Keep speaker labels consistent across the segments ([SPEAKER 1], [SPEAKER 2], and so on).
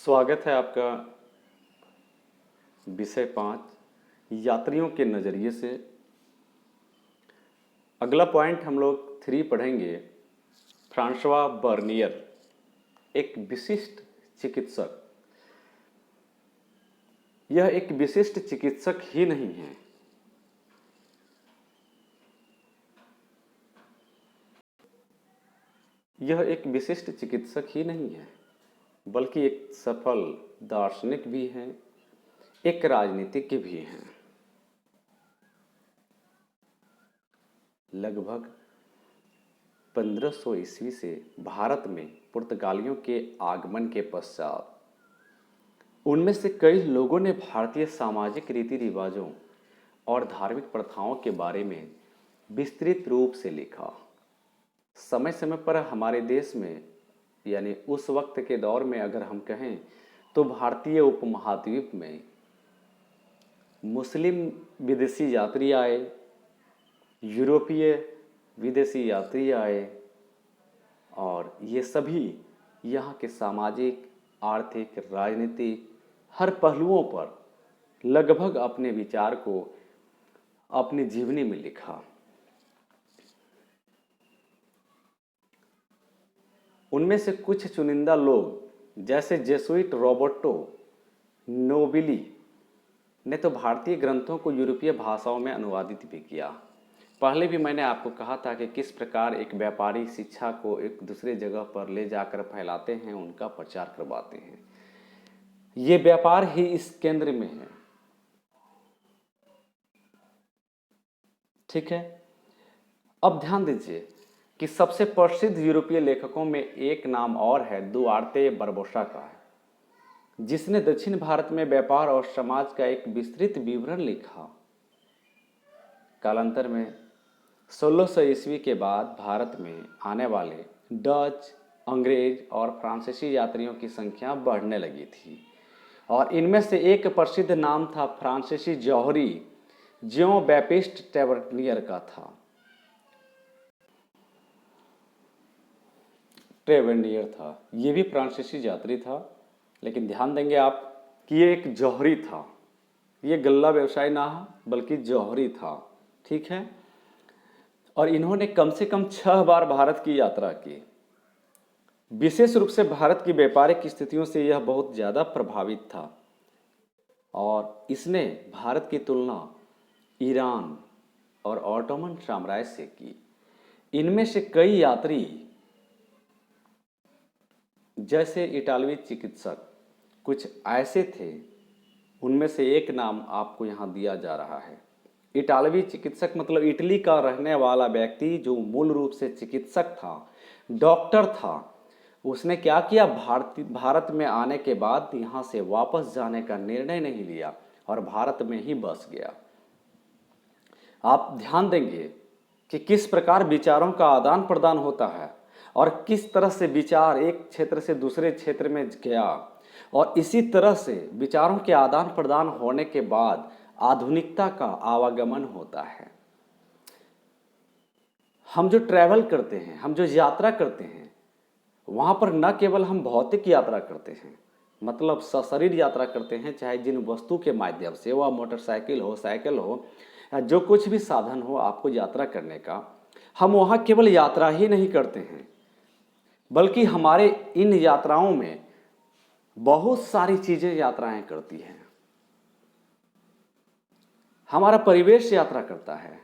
[SPEAKER 1] स्वागत है आपका विषय 5 यात्रियों के नज़रिए से। अगला पॉइंट हम लोग 3 पढ़ेंगे। फ्रांसवा बर्नियर एक विशिष्ट चिकित्सक। यह एक विशिष्ट चिकित्सक ही नहीं है, यह एक विशिष्ट चिकित्सक ही नहीं है बल्कि एक सफल दार्शनिक भी हैं, एक राजनीतिज्ञ भी हैं। लगभग 1500 ईस्वी से भारत में पुर्तगालियों के आगमन के पश्चात उनमें से कई लोगों ने भारतीय सामाजिक रीति रिवाजों और धार्मिक प्रथाओं के बारे में विस्तृत रूप से लिखा। समय समय पर हमारे देश में यानी उस वक्त के दौर में अगर हम कहें तो भारतीय उपमहाद्वीप में मुस्लिम विदेशी यात्री आए, यूरोपीय विदेशी यात्री आए और ये सभी यहाँ के सामाजिक, आर्थिक, राजनीतिक हर पहलुओं पर लगभग अपने विचार को अपनी जीवनी में लिखा। उनमें से कुछ चुनिंदा लोग जैसे जेसुइट रॉबर्टो नोबिली ने तो भारतीय ग्रंथों को यूरोपीय भाषाओं में अनुवादित भी किया। पहले भी मैंने आपको कहा था कि किस प्रकार एक व्यापारी शिक्षा को एक दूसरे जगह पर ले जाकर फैलाते हैं, उनका प्रचार करवाते हैं। ये व्यापार ही इस केंद्र में है। ठीक है, अब ध्यान दीजिए कि सबसे प्रसिद्ध यूरोपीय लेखकों में एक नाम और है, दुआर्ते बरबोसा का है, जिसने दक्षिण भारत में व्यापार और समाज का एक विस्तृत विवरण लिखा। कालांतर में 1600 ईस्वी के बाद भारत में आने वाले डच, अंग्रेज और फ्रांसीसी यात्रियों की संख्या बढ़ने लगी थी और इनमें से एक प्रसिद्ध नाम था फ्रांसीसी जौहरी ज्यों बैपिस्ट टैवर्नियर का था। ट्रेवेनियर था, ये भी फ्रांसीसी यात्री था, लेकिन ध्यान देंगे आप कि ये एक जौहरी था। ये गल्ला व्यवसाय ना बल्कि जौहरी था। ठीक है, और इन्होंने कम से कम 6 बार भारत की यात्रा की। विशेष रूप से भारत की व्यापारिक स्थितियों से यह बहुत ज़्यादा प्रभावित था और इसने भारत की तुलना ईरान और ऑटोमन साम्राज्य से की। इनमें से कई यात्री जैसे इटालवी चिकित्सक कुछ ऐसे थे, उनमें से एक नाम आपको यहाँ दिया जा रहा है। इटालवी चिकित्सक मतलब इटली का रहने वाला व्यक्ति जो मूल रूप से चिकित्सक था, डॉक्टर था। उसने क्या किया, भारत में आने के बाद यहाँ से वापस जाने का निर्णय नहीं लिया और भारत में ही बस गया। आप ध्यान देंगे कि किस प्रकार विचारों का आदान प्रदान होता है और किस तरह से विचार एक क्षेत्र से दूसरे क्षेत्र में गया और इसी तरह से विचारों के आदान प्रदान होने के बाद आधुनिकता का आवागमन होता है। हम जो ट्रैवल करते हैं, हम जो यात्रा करते हैं, वहाँ पर न केवल हम भौतिक यात्रा करते हैं, मतलब सशरीर यात्रा करते हैं, चाहे जिन वस्तु के माध्यम से, वह मोटरसाइकिल हो, साइकिल हो, या जो कुछ भी साधन हो आपको यात्रा करने का, हम वहाँ केवल यात्रा ही नहीं करते हैं बल्कि हमारे इन यात्राओं में बहुत सारी चीज़ें यात्राएं करती हैं। हमारा परिवेश यात्रा करता है,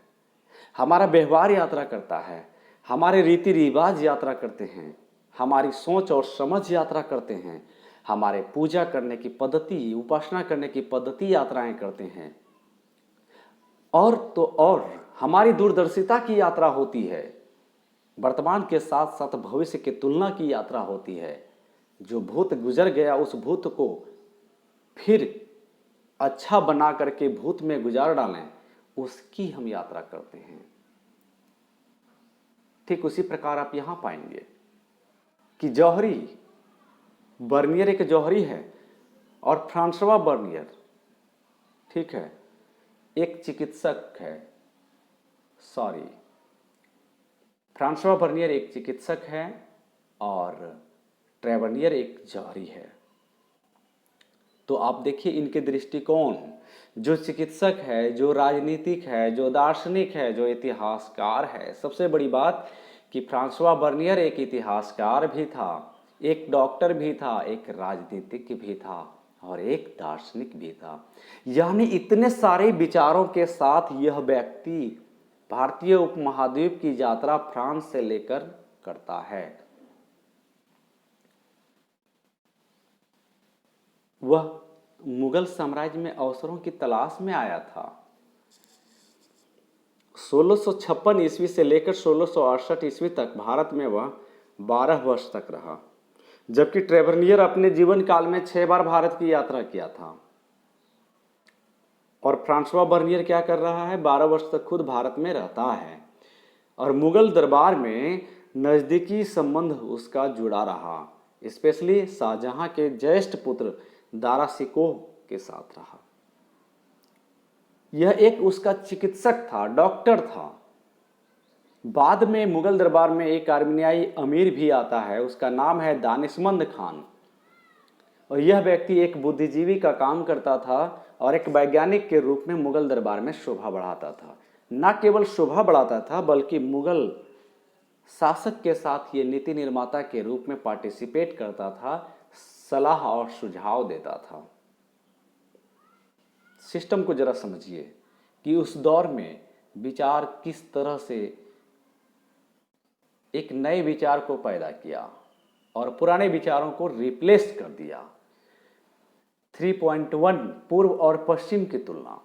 [SPEAKER 1] हमारा व्यवहार यात्रा करता है, हमारे रीति रिवाज यात्रा करते हैं, हमारी सोच और समझ यात्रा करते हैं, हमारे पूजा करने की पद्धति, उपासना करने की पद्धति यात्राएं करते हैं और तो और हमारी दूरदर्शिता की यात्रा होती है। वर्तमान के साथ साथ भविष्य की तुलना की यात्रा होती है। जो भूत गुजर गया उस भूत को फिर अच्छा बना करके भूत में गुजार डालें, उसकी हम यात्रा करते हैं। ठीक उसी प्रकार आप यहाँ पाएंगे कि जौहरी बर्नियर एक जौहरी है और फ्रांसवा बर्नियर, ठीक है, एक चिकित्सक है। फ्रांसवा बर्नियर एक चिकित्सक है और ट्रेवेनियर एक जौहरी है। तो आप देखिए इनके दृष्टिकोण, जो चिकित्सक है, जो राजनीतिक है, जो दार्शनिक है, जो इतिहासकार है। सबसे बड़ी बात कि फ्रांसवा बर्नियर एक इतिहासकार भी था, एक डॉक्टर भी था, एक राजनीतिक भी था और एक दार्शनिक भी था। यानी इतने सारे विचारों के साथ यह व्यक्ति भारतीय उपमहाद्वीप की यात्रा फ्रांस से लेकर करता है। वह मुगल साम्राज्य में अवसरों की तलाश में आया था। 1656 ईस्वी से लेकर 1668 ईस्वी तक भारत में वह 12 वर्ष तक रहा, जबकि ट्रेवर्नियर अपने जीवन काल में 6 बार भारत की यात्रा किया था। और फ्रांसवा बर्नियर क्या कर रहा है, 12 वर्ष तक खुद भारत में रहता है और मुगल दरबार में नज़दीकी संबंध उसका जुड़ा रहा, स्पेशली शाहजहां के ज्येष्ठ पुत्र दारा शिकोह के साथ रहा। यह एक उसका चिकित्सक था, डॉक्टर था। बाद में मुगल दरबार में एक आर्मीनियाई अमीर भी आता है, उसका नाम है दानिशमंद खान, और यह व्यक्ति एक बुद्धिजीवी का काम करता था और एक वैज्ञानिक के रूप में मुगल दरबार में शोभा बढ़ाता था। न केवल शोभा बढ़ाता था बल्कि मुगल शासक के साथ ये नीति निर्माता के रूप में पार्टिसिपेट करता था, सलाह और सुझाव देता था। सिस्टम को जरा समझिए कि उस दौर में विचार किस तरह से एक नए विचार को पैदा किया और पुराने विचारों को रिप्लेस कर दिया। 3.1 पूर्व और पश्चिम की तुलना।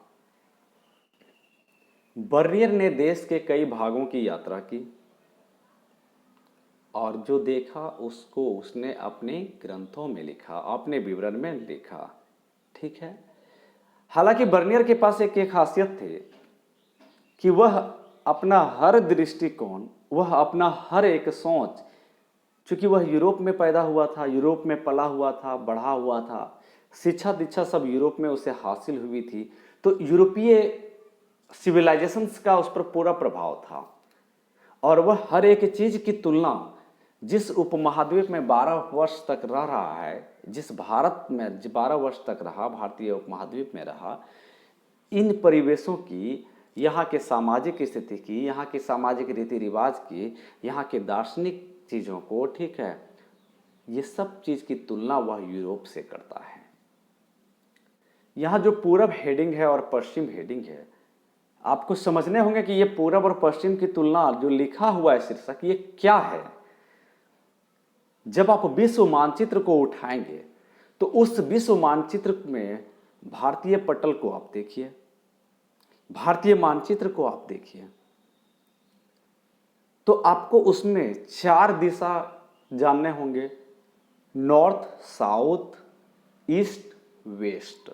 [SPEAKER 1] बर्नियर ने देश के कई भागों की यात्रा की और जो देखा उसको उसने अपने ग्रंथों में लिखा, अपने विवरण में लिखा। ठीक है। हालांकि बर्नियर के पास एक खासियत थी कि वह अपना हर दृष्टिकोण, वह अपना हर एक सोच, चूंकि वह यूरोप में पैदा हुआ था, यूरोप में पला हुआ था, बढ़ा हुआ था, शिक्षा दीक्षा सब यूरोप में उसे हासिल हुई थी, तो यूरोपीय सिविलाइजेशंस का उस पर पूरा प्रभाव था और वह हर एक चीज की तुलना जिस उपमहाद्वीप में 12 वर्ष तक रह रहा है, जिस भारत में 12 वर्ष तक रहा, भारतीय उपमहाद्वीप में रहा, इन परिवेशों की, यहाँ के सामाजिक स्थिति की, यहाँ के सामाजिक रीति रिवाज की, यहाँ के दार्शनिक चीज़ों को, ठीक है, ये सब चीज़ की तुलना वह यूरोप से करता है। यहाँ जो पूरब हेडिंग है और पश्चिम हेडिंग है, आपको समझने होंगे कि ये पूरब और पश्चिम की तुलना जो लिखा हुआ है शीर्षक, ये क्या है। जब आप विश्व मानचित्र को उठाएंगे तो उस विश्व मानचित्र में भारतीय पटल को आप देखिए, भारतीय मानचित्र को आप देखिए, तो आपको उसमें 4 दिशा जानने होंगे, नॉर्थ, साउथ, ईस्ट, वेस्ट।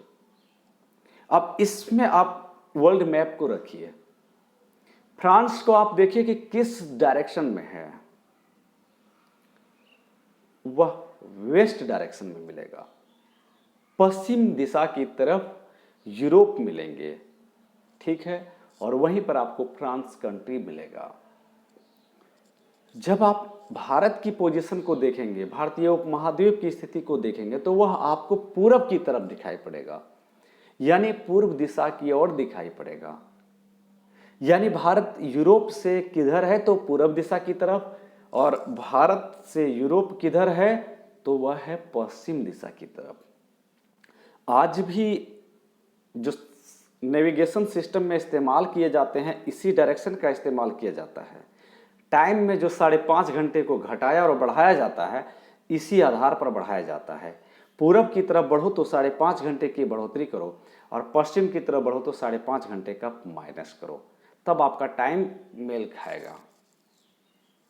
[SPEAKER 1] अब इसमें आप वर्ल्ड मैप को रखिए, फ्रांस को आप देखिए कि किस डायरेक्शन में है, वह वेस्ट डायरेक्शन में मिलेगा। पश्चिम दिशा की तरफ यूरोप मिलेंगे, ठीक है, और वहीं पर आपको फ्रांस कंट्री मिलेगा। जब आप भारत की पोजीशन को देखेंगे, भारतीय उपमहाद्वीप की स्थिति को देखेंगे, तो वह आपको पूरब की तरफ दिखाई पड़ेगा, यानी पूर्व दिशा की ओर दिखाई पड़ेगा। यानी भारत यूरोप से किधर है, तो पूरब दिशा की तरफ, और भारत से यूरोप किधर है, तो वह है पश्चिम दिशा की तरफ। आज भी जो नेविगेशन सिस्टम में इस्तेमाल किए जाते हैं, इसी डायरेक्शन का इस्तेमाल किया जाता है। टाइम में जो 5.5 घंटे को घटाया और बढ़ाया जाता है, इसी आधार पर बढ़ाया जाता है। पूरब की तरफ बढ़ो तो 5.5 घंटे की बढ़ोतरी करो और पश्चिम की तरफ बढ़ो तो 5.5 घंटे का माइनस करो, तब आपका टाइम मेल खाएगा।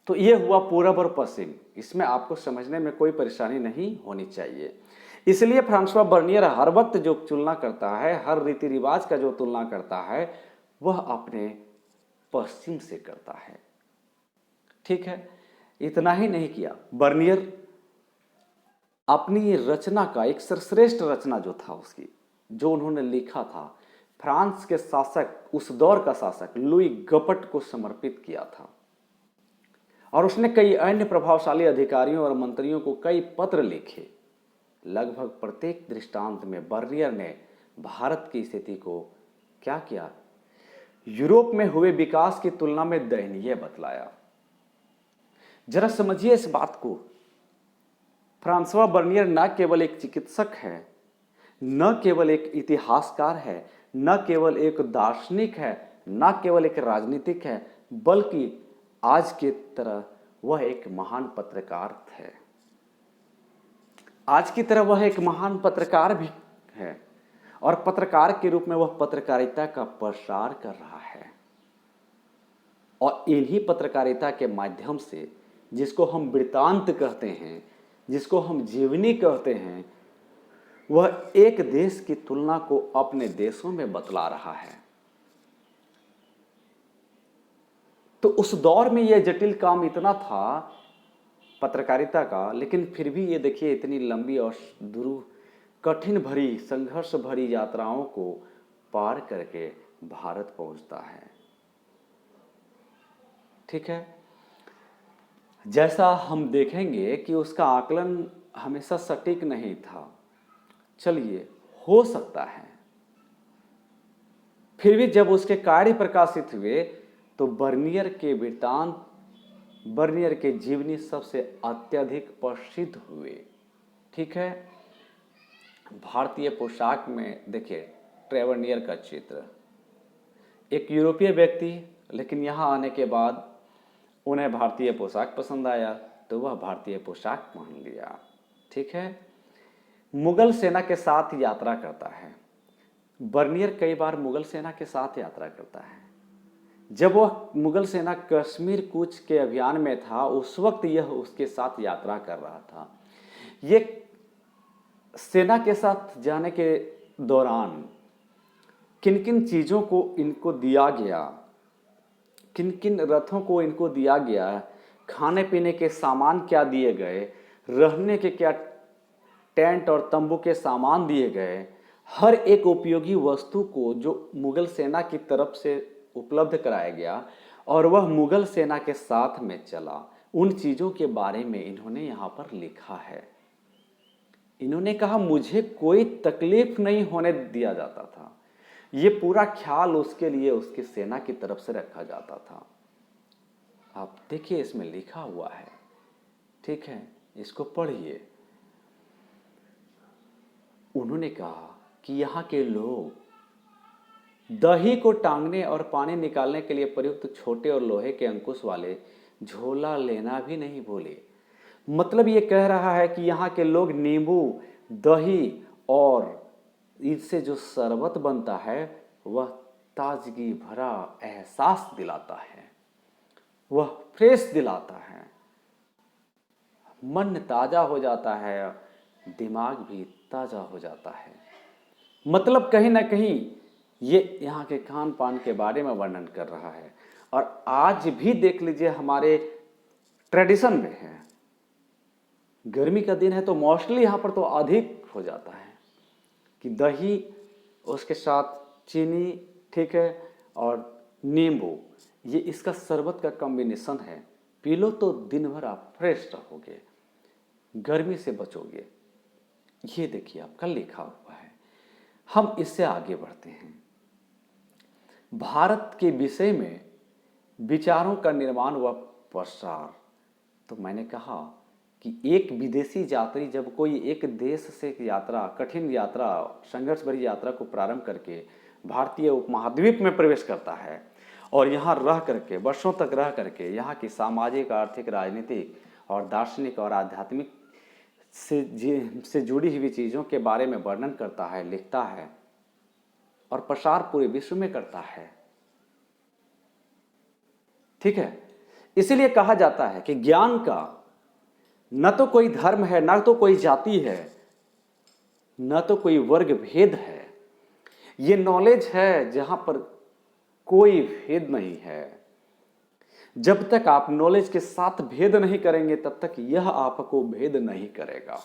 [SPEAKER 1] तो ये हुआ पूरब और पश्चिम, इसमें आपको समझने में कोई परेशानी नहीं होनी चाहिए। इसलिए फ्रांसवा बर्नियर हर वक्त जो तुलना करता है, हर रीति रिवाज का जो तुलना करता है, वह अपने पश्चिम से करता है। ठीक है, इतना ही नहीं किया, बर्नियर अपनी रचना का एक सर्वश्रेष्ठ रचना जो था उसकी, जो उन्होंने लिखा था, फ्रांस के शासक, उस दौर का शासक लुई गपट को समर्पित किया था। और उसने कई अन्य प्रभावशाली अधिकारियों और मंत्रियों को कई पत्र लिखे लगभग प्रत्येक दृष्टांत में बर्नियर ने भारत की स्थिति को क्या किया, यूरोप में हुए विकास की तुलना में दयनीय बतलाया। जरा समझिए इस बात को। फ्रांसवा बर्नियर न केवल एक चिकित्सक है, न केवल एक इतिहासकार है, न केवल एक दार्शनिक है, न केवल एक राजनीतिक है, बल्कि आज की तरह वह एक महान पत्रकार थे। आज की तरह वह एक महान पत्रकार भी है और पत्रकार के रूप में वह पत्रकारिता का प्रसार कर रहा है। और इन्हीं पत्रकारिता के माध्यम से, जिसको हम वृत्तांत कहते हैं, जिसको हम जीवनी कहते हैं, वह एक देश की तुलना को अपने देशों में बतला रहा है। तो उस दौर में यह जटिल काम इतना था पत्रकारिता का, लेकिन फिर भी ये देखिए इतनी लंबी और कठिन भरी, संघर्ष भरी यात्राओं को पार करके भारत पहुंचता है। ठीक है, जैसा हम देखेंगे कि उसका आकलन हमेशा सटीक नहीं था, चलिए हो सकता है। फिर भी जब उसके कार्य प्रकाशित हुए तो बर्नियर के वृत्तांत, बर्नियर के जीवनी सबसे अत्यधिक प्रसिद्ध हुए। ठीक है, भारतीय पोशाक में देखिए ट्रेवर्नियर का चित्र, एक यूरोपीय व्यक्ति, लेकिन यहाँ आने के बाद उन्हें भारतीय पोशाक पसंद आया तो वह भारतीय पोशाक पहन लिया। ठीक है, मुगल सेना के साथ यात्रा करता है। बर्नियर कई बार मुगल सेना के साथ यात्रा करता है। जब वह मुगल सेना कश्मीर कूच के अभियान में था, उस वक्त यह उसके साथ यात्रा कर रहा था। ये सेना के साथ जाने के दौरान किन किन चीज़ों को इनको दिया गया, किन किन रथों को इनको दिया गया, खाने पीने के सामान क्या दिए गए, रहने के क्या टेंट और तंबू के सामान दिए गए, हर एक उपयोगी वस्तु को जो मुगल सेना की तरफ से उपलब्ध कराया गया और वह मुगल सेना के साथ में चला, उन चीज़ों के बारे में इन्होंने यहाँ पर लिखा है। इन्होंने कहा मुझे कोई तकलीफ नहीं होने दिया जाता था, ये पूरा ख्याल उसके लिए उसकी सेना की तरफ से रखा जाता था। आप देखिए इसमें लिखा हुआ है। ठीक है, इसको पढ़िए। उन्होंने कहा कि यहाँ के लोग दही को टांगने और पानी निकालने के लिए प्रयुक्त छोटे और लोहे के अंकुश वाले झोला लेना भी नहीं भूले। मतलब ये कह रहा है कि यहाँ के लोग नींबू, दही और इससे जो शरबत बनता है वह ताजगी भरा एहसास दिलाता है, वह फ्रेश दिलाता है, मन ताजा हो जाता है, दिमाग भी ताजा हो जाता है। मतलब कहीं ना कहीं ये यहाँ के खान पान के बारे में वर्णन कर रहा है। और आज भी देख लीजिए हमारे ट्रेडिशन में है, गर्मी का दिन है तो मोस्टली यहाँ पर तो अधिक हो जाता है कि दही, उसके साथ चीनी, ठीक है, और नींबू, ये इसका शरबत का कॉम्बिनेशन है। पी लो तो दिन भर आप फ्रेश रहोगे, गर्मी से बचोगे। ये देखिए आपका लिखा हुआ है। हम इससे आगे बढ़ते हैं। भारत के विषय में विचारों का निर्माण व प्रसार। तो मैंने कहा कि एक विदेशी यात्री जब कोई एक देश से यात्रा, कठिन यात्रा, संघर्ष भरी यात्रा को प्रारंभ करके भारतीय उपमहाद्वीप में प्रवेश करता है और यहाँ रह करके, वर्षों तक रह करके यहाँ की सामाजिक, आर्थिक, राजनीतिक और दार्शनिक और आध्यात्मिक से जुड़ी हुई चीज़ों के बारे में वर्णन करता है, लिखता है और प्रसार पूरे विश्व में करता है। ठीक है, इसीलिए कहा जाता है कि ज्ञान का न तो कोई धर्म है, न तो कोई जाति है, न तो कोई वर्ग भेद है। ये नॉलेज है जहां पर कोई भेद नहीं है। जब तक आप नॉलेज के साथ भेद नहीं करेंगे तब तक यह आपको भेद नहीं करेगा।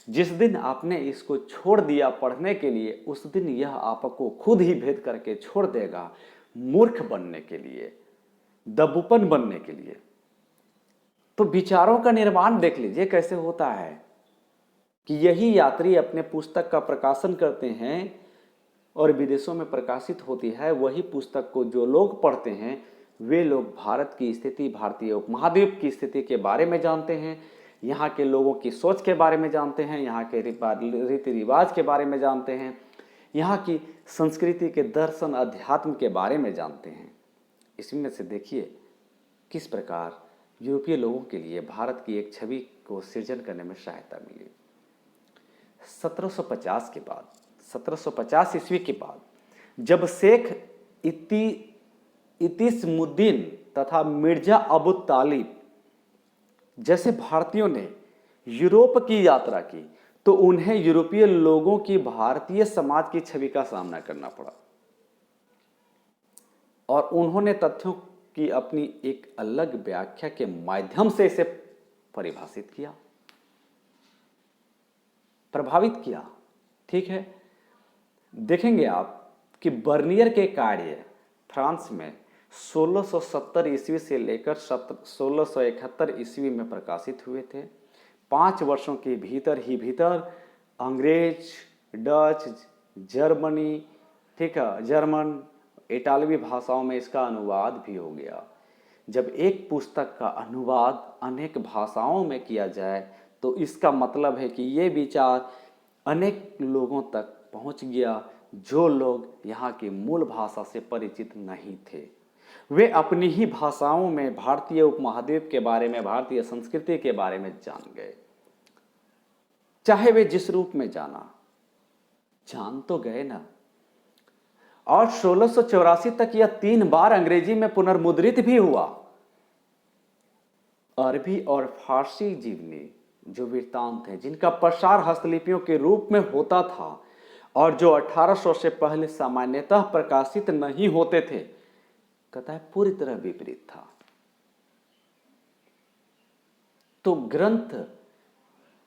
[SPEAKER 1] जिस दिन आपने इसको छोड़ दिया पढ़ने के लिए, उस दिन यह आपको खुद ही भेद करके छोड़ देगा, मूर्ख बनने के लिए, दबुपन बनने के लिए। तो विचारों का निर्माण देख लीजिए कैसे होता है। कि यही यात्री अपने पुस्तक का प्रकाशन करते हैं और विदेशों में प्रकाशित होती है, वही पुस्तक को जो लोग पढ़ते हैं वे लोग भारत की स्थिति, भारतीय उपमहाद्वीप की स्थिति के बारे में जानते हैं, यहाँ के लोगों की सोच के बारे में जानते हैं, यहाँ के रीति रिवाज के बारे में जानते हैं, यहाँ की संस्कृति के दर्शन अध्यात्म के बारे में जानते हैं। इसमें से देखिए किस प्रकार यूरोपीय लोगों के लिए भारत की एक छवि को सृजन करने में सहायता मिली। 1750 ईस्वी के बाद जब शेख इतिसमुद्दीन तथा मिर्जा अबू तालिब जैसे भारतीयों ने यूरोप की यात्रा की तो उन्हें यूरोपीय लोगों की भारतीय समाज की छवि का सामना करना पड़ा और उन्होंने तथ्यों की अपनी एक अलग व्याख्या के माध्यम से इसे परिभाषित किया, प्रभावित किया। ठीक है, देखेंगे आप कि बर्नियर के कार्य फ्रांस में 1670 ईस्वी से लेकर 1671 ईस्वी में प्रकाशित हुए थे। 5 वर्षों के भीतर अंग्रेज, डच, जर्मनी, ठीक है, जर्मन, इटालवी भाषाओं में इसका अनुवाद भी हो गया। जब एक पुस्तक का अनुवाद अनेक भाषाओं में किया जाए तो इसका मतलब है कि ये विचार अनेक लोगों तक पहुंच गया जो लोग यहाँ की मूल भाषा से परिचित नहीं थे। वे अपनी ही भाषाओं में भारतीय उपमहाद्वीप के बारे में, भारतीय संस्कृति के बारे में जान गए। चाहे वे जिस रूप में जान तो गए ना। और 1684 तक यह 3 बार अंग्रेजी में पुनर्मुद्रित भी हुआ। अरबी और फारसी जीवनी जो वृत्तांत हैं जिनका प्रसार हस्तलिपियों के रूप में होता था और जो 1800 से पहले सामान्यतः प्रकाशित नहीं होते थे, कहता है पूरी तरह विपरीत था। तो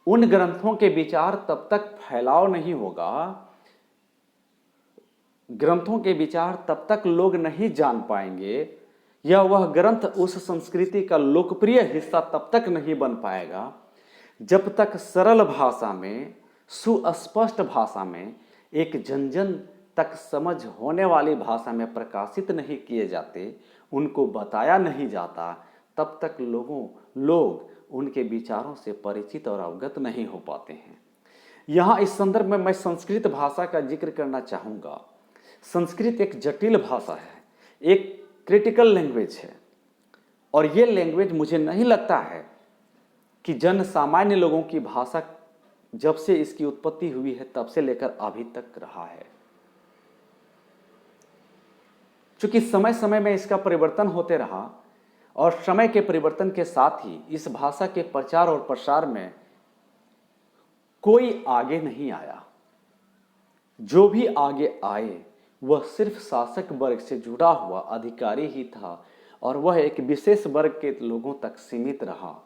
[SPEAKER 1] उन ग्रंथों के विचार तब तक फैलाव नहीं होगा, ग्रंथों के विचार तब तक लोग नहीं जान पाएंगे, या वह ग्रंथ उस संस्कृति का लोकप्रिय हिस्सा तब तक नहीं बन पाएगा जब तक सरल भाषा में, सुस्पष्ट भाषा में, एक जन तक समझ होने वाली भाषा में प्रकाशित नहीं किए जाते, उनको बताया नहीं जाता, तब तक लोग उनके विचारों से परिचित और अवगत नहीं हो पाते हैं। यहाँ इस संदर्भ में मैं संस्कृत भाषा का जिक्र करना चाहूँगा। संस्कृत एक जटिल भाषा है, एक क्रिटिकल लैंग्वेज है, और ये लैंग्वेज मुझे नहीं लगता है कि जन सामान्य लोगों की भाषा जब से इसकी उत्पत्ति हुई है तब से लेकर अभी तक रहा है। क्योंकि समय समय में इसका परिवर्तन होते रहा और समय के परिवर्तन के साथ ही इस भाषा के प्रचार और प्रसार में कोई आगे नहीं आया। जो भी आगे आए वह सिर्फ शासक वर्ग से जुड़ा हुआ अधिकारी ही था और वह एक विशेष वर्ग के लोगों तक सीमित रहा।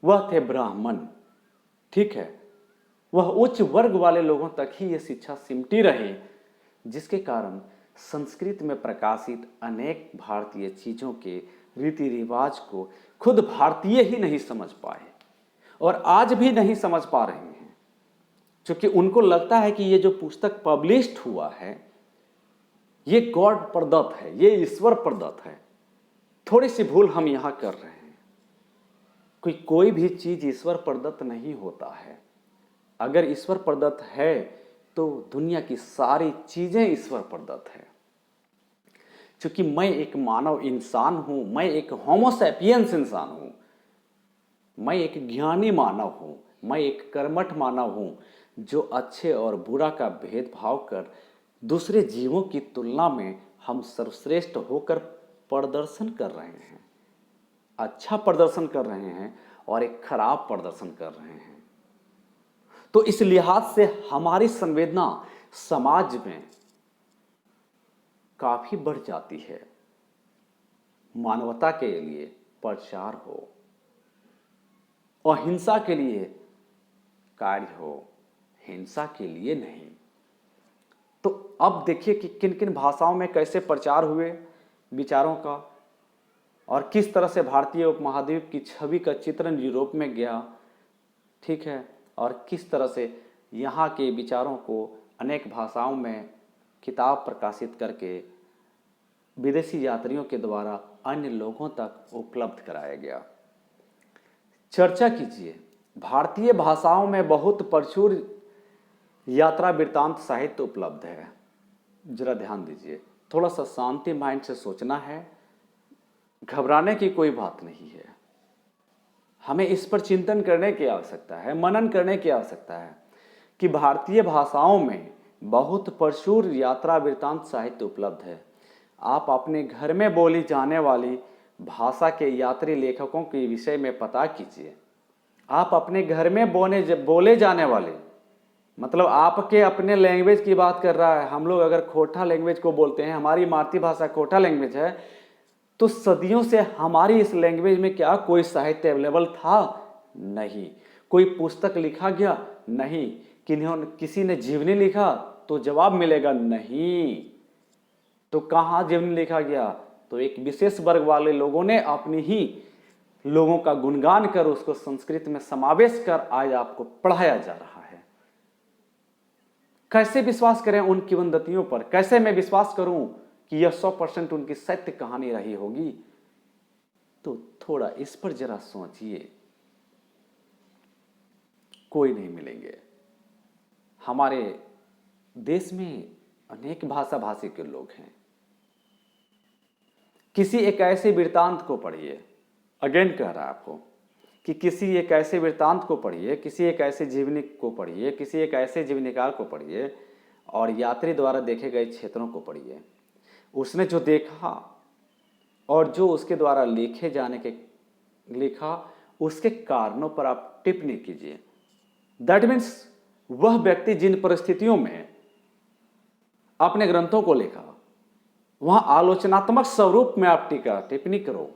[SPEAKER 1] वह थे ब्राह्मण। ठीक है, वह उच्च वर्ग वाले लोगों तक ही यह शिक्षा सिमटी रही, जिसके कारण संस्कृत में प्रकाशित अनेक भारतीय चीज़ों के रीति रिवाज को खुद भारतीय ही नहीं समझ पाए और आज भी नहीं समझ पा रहे हैं, क्योंकि उनको लगता है कि ये जो पुस्तक पब्लिश्ड हुआ है ये गॉड प्रदत्त है, ये ईश्वर प्रदत्त है। थोड़ी सी भूल हम यहाँ कर रहे हैं। कोई भी चीज़ ईश्वर प्रदत्त नहीं होता है। अगर ईश्वर प्रदत्त है तो दुनिया की सारी चीज़ें ईश्वर प्रदत्त है। क्योंकि मैं एक मानव इंसान हूँ, मैं एक होमो सैपियंस इंसान हूँ, मैं एक ज्ञानी मानव हूँ, मैं एक कर्मठ मानव हूँ जो अच्छे और बुरा का भेदभाव कर दूसरे जीवों की तुलना में हम सर्वश्रेष्ठ होकर प्रदर्शन कर रहे हैं, अच्छा प्रदर्शन कर रहे हैं और एक खराब प्रदर्शन कर रहे हैं। तो इस लिहाज से हमारी संवेदना समाज में काफी बढ़ जाती है। मानवता के लिए प्रचार हो, अहिंसा के लिए कार्य हो, हिंसा के लिए नहीं। तो अब देखिए कि किन किन भाषाओं में कैसे प्रचार हुए विचारों का और किस तरह से भारतीय उपमहाद्वीप की छवि का चित्रण यूरोप में गया। ठीक है, और किस तरह से यहाँ के विचारों को अनेक भाषाओं में किताब प्रकाशित करके विदेशी यात्रियों के द्वारा अन्य लोगों तक उपलब्ध कराया गया। चर्चा कीजिए। भारतीय भाषाओं में बहुत प्रचुर यात्रा वृत्तांत साहित्य उपलब्ध है। जरा ध्यान दीजिए, थोड़ा सा शांति माइंड से सोचना है, घबराने की कोई बात नहीं है। हमें इस पर चिंतन करने की आवश्यकता है, मनन करने की आवश्यकता है कि भारतीय भाषाओं में बहुत प्रचुर यात्रा वृत्तांत साहित्य उपलब्ध है। आप अपने घर में बोली जाने वाली भाषा के यात्री लेखकों के विषय में पता कीजिए। आप अपने घर में बोले जाने वाले, मतलब आपके अपने लैंग्वेज की बात कर रहा है। हम लोग अगर खोटा लैंग्वेज को बोलते हैं, हमारी मातृभाषा खोटा लैंग्वेज है, तो सदियों से हमारी इस लैंग्वेज में क्या कोई साहित्य अवेलेबल था? नहीं। कोई पुस्तक लिखा गया? नहीं। किसी ने जीवनी लिखा? तो जवाब मिलेगा नहीं। तो कहाँ जीवनी लिखा गया? तो एक विशेष वर्ग वाले लोगों ने अपनी ही लोगों का गुणगान कर उसको संस्कृत में समावेश कर आज आपको पढ़ाया जा रहा है। कैसे विश्वास करें उन किंवदंतियों पर? कैसे मैं विश्वास करूं कि यह 100% उनकी सत्य कहानी रही होगी? तो थोड़ा इस पर जरा सोचिए। कोई नहीं मिलेंगे। हमारे देश में अनेक भाषा भाषी के लोग हैं। किसी एक ऐसे वृत्तांत को पढ़िए, अगेन कह रहा है आपको कि किसी एक ऐसे वृत्तांत को पढ़िए, किसी एक ऐसे जीवनी को पढ़िए, किसी एक ऐसे जीवनीकार को पढ़िए और यात्री द्वारा देखे गए क्षेत्रों को पढ़िए। उसने जो देखा और जो उसके द्वारा लिखा उसके कारणों पर आप टिप्पणी कीजिए। दैट मीन्स वह व्यक्ति जिन परिस्थितियों में अपने ग्रंथों को लिखा, वहां आलोचनात्मक स्वरूप में आप टिप्पणी करो।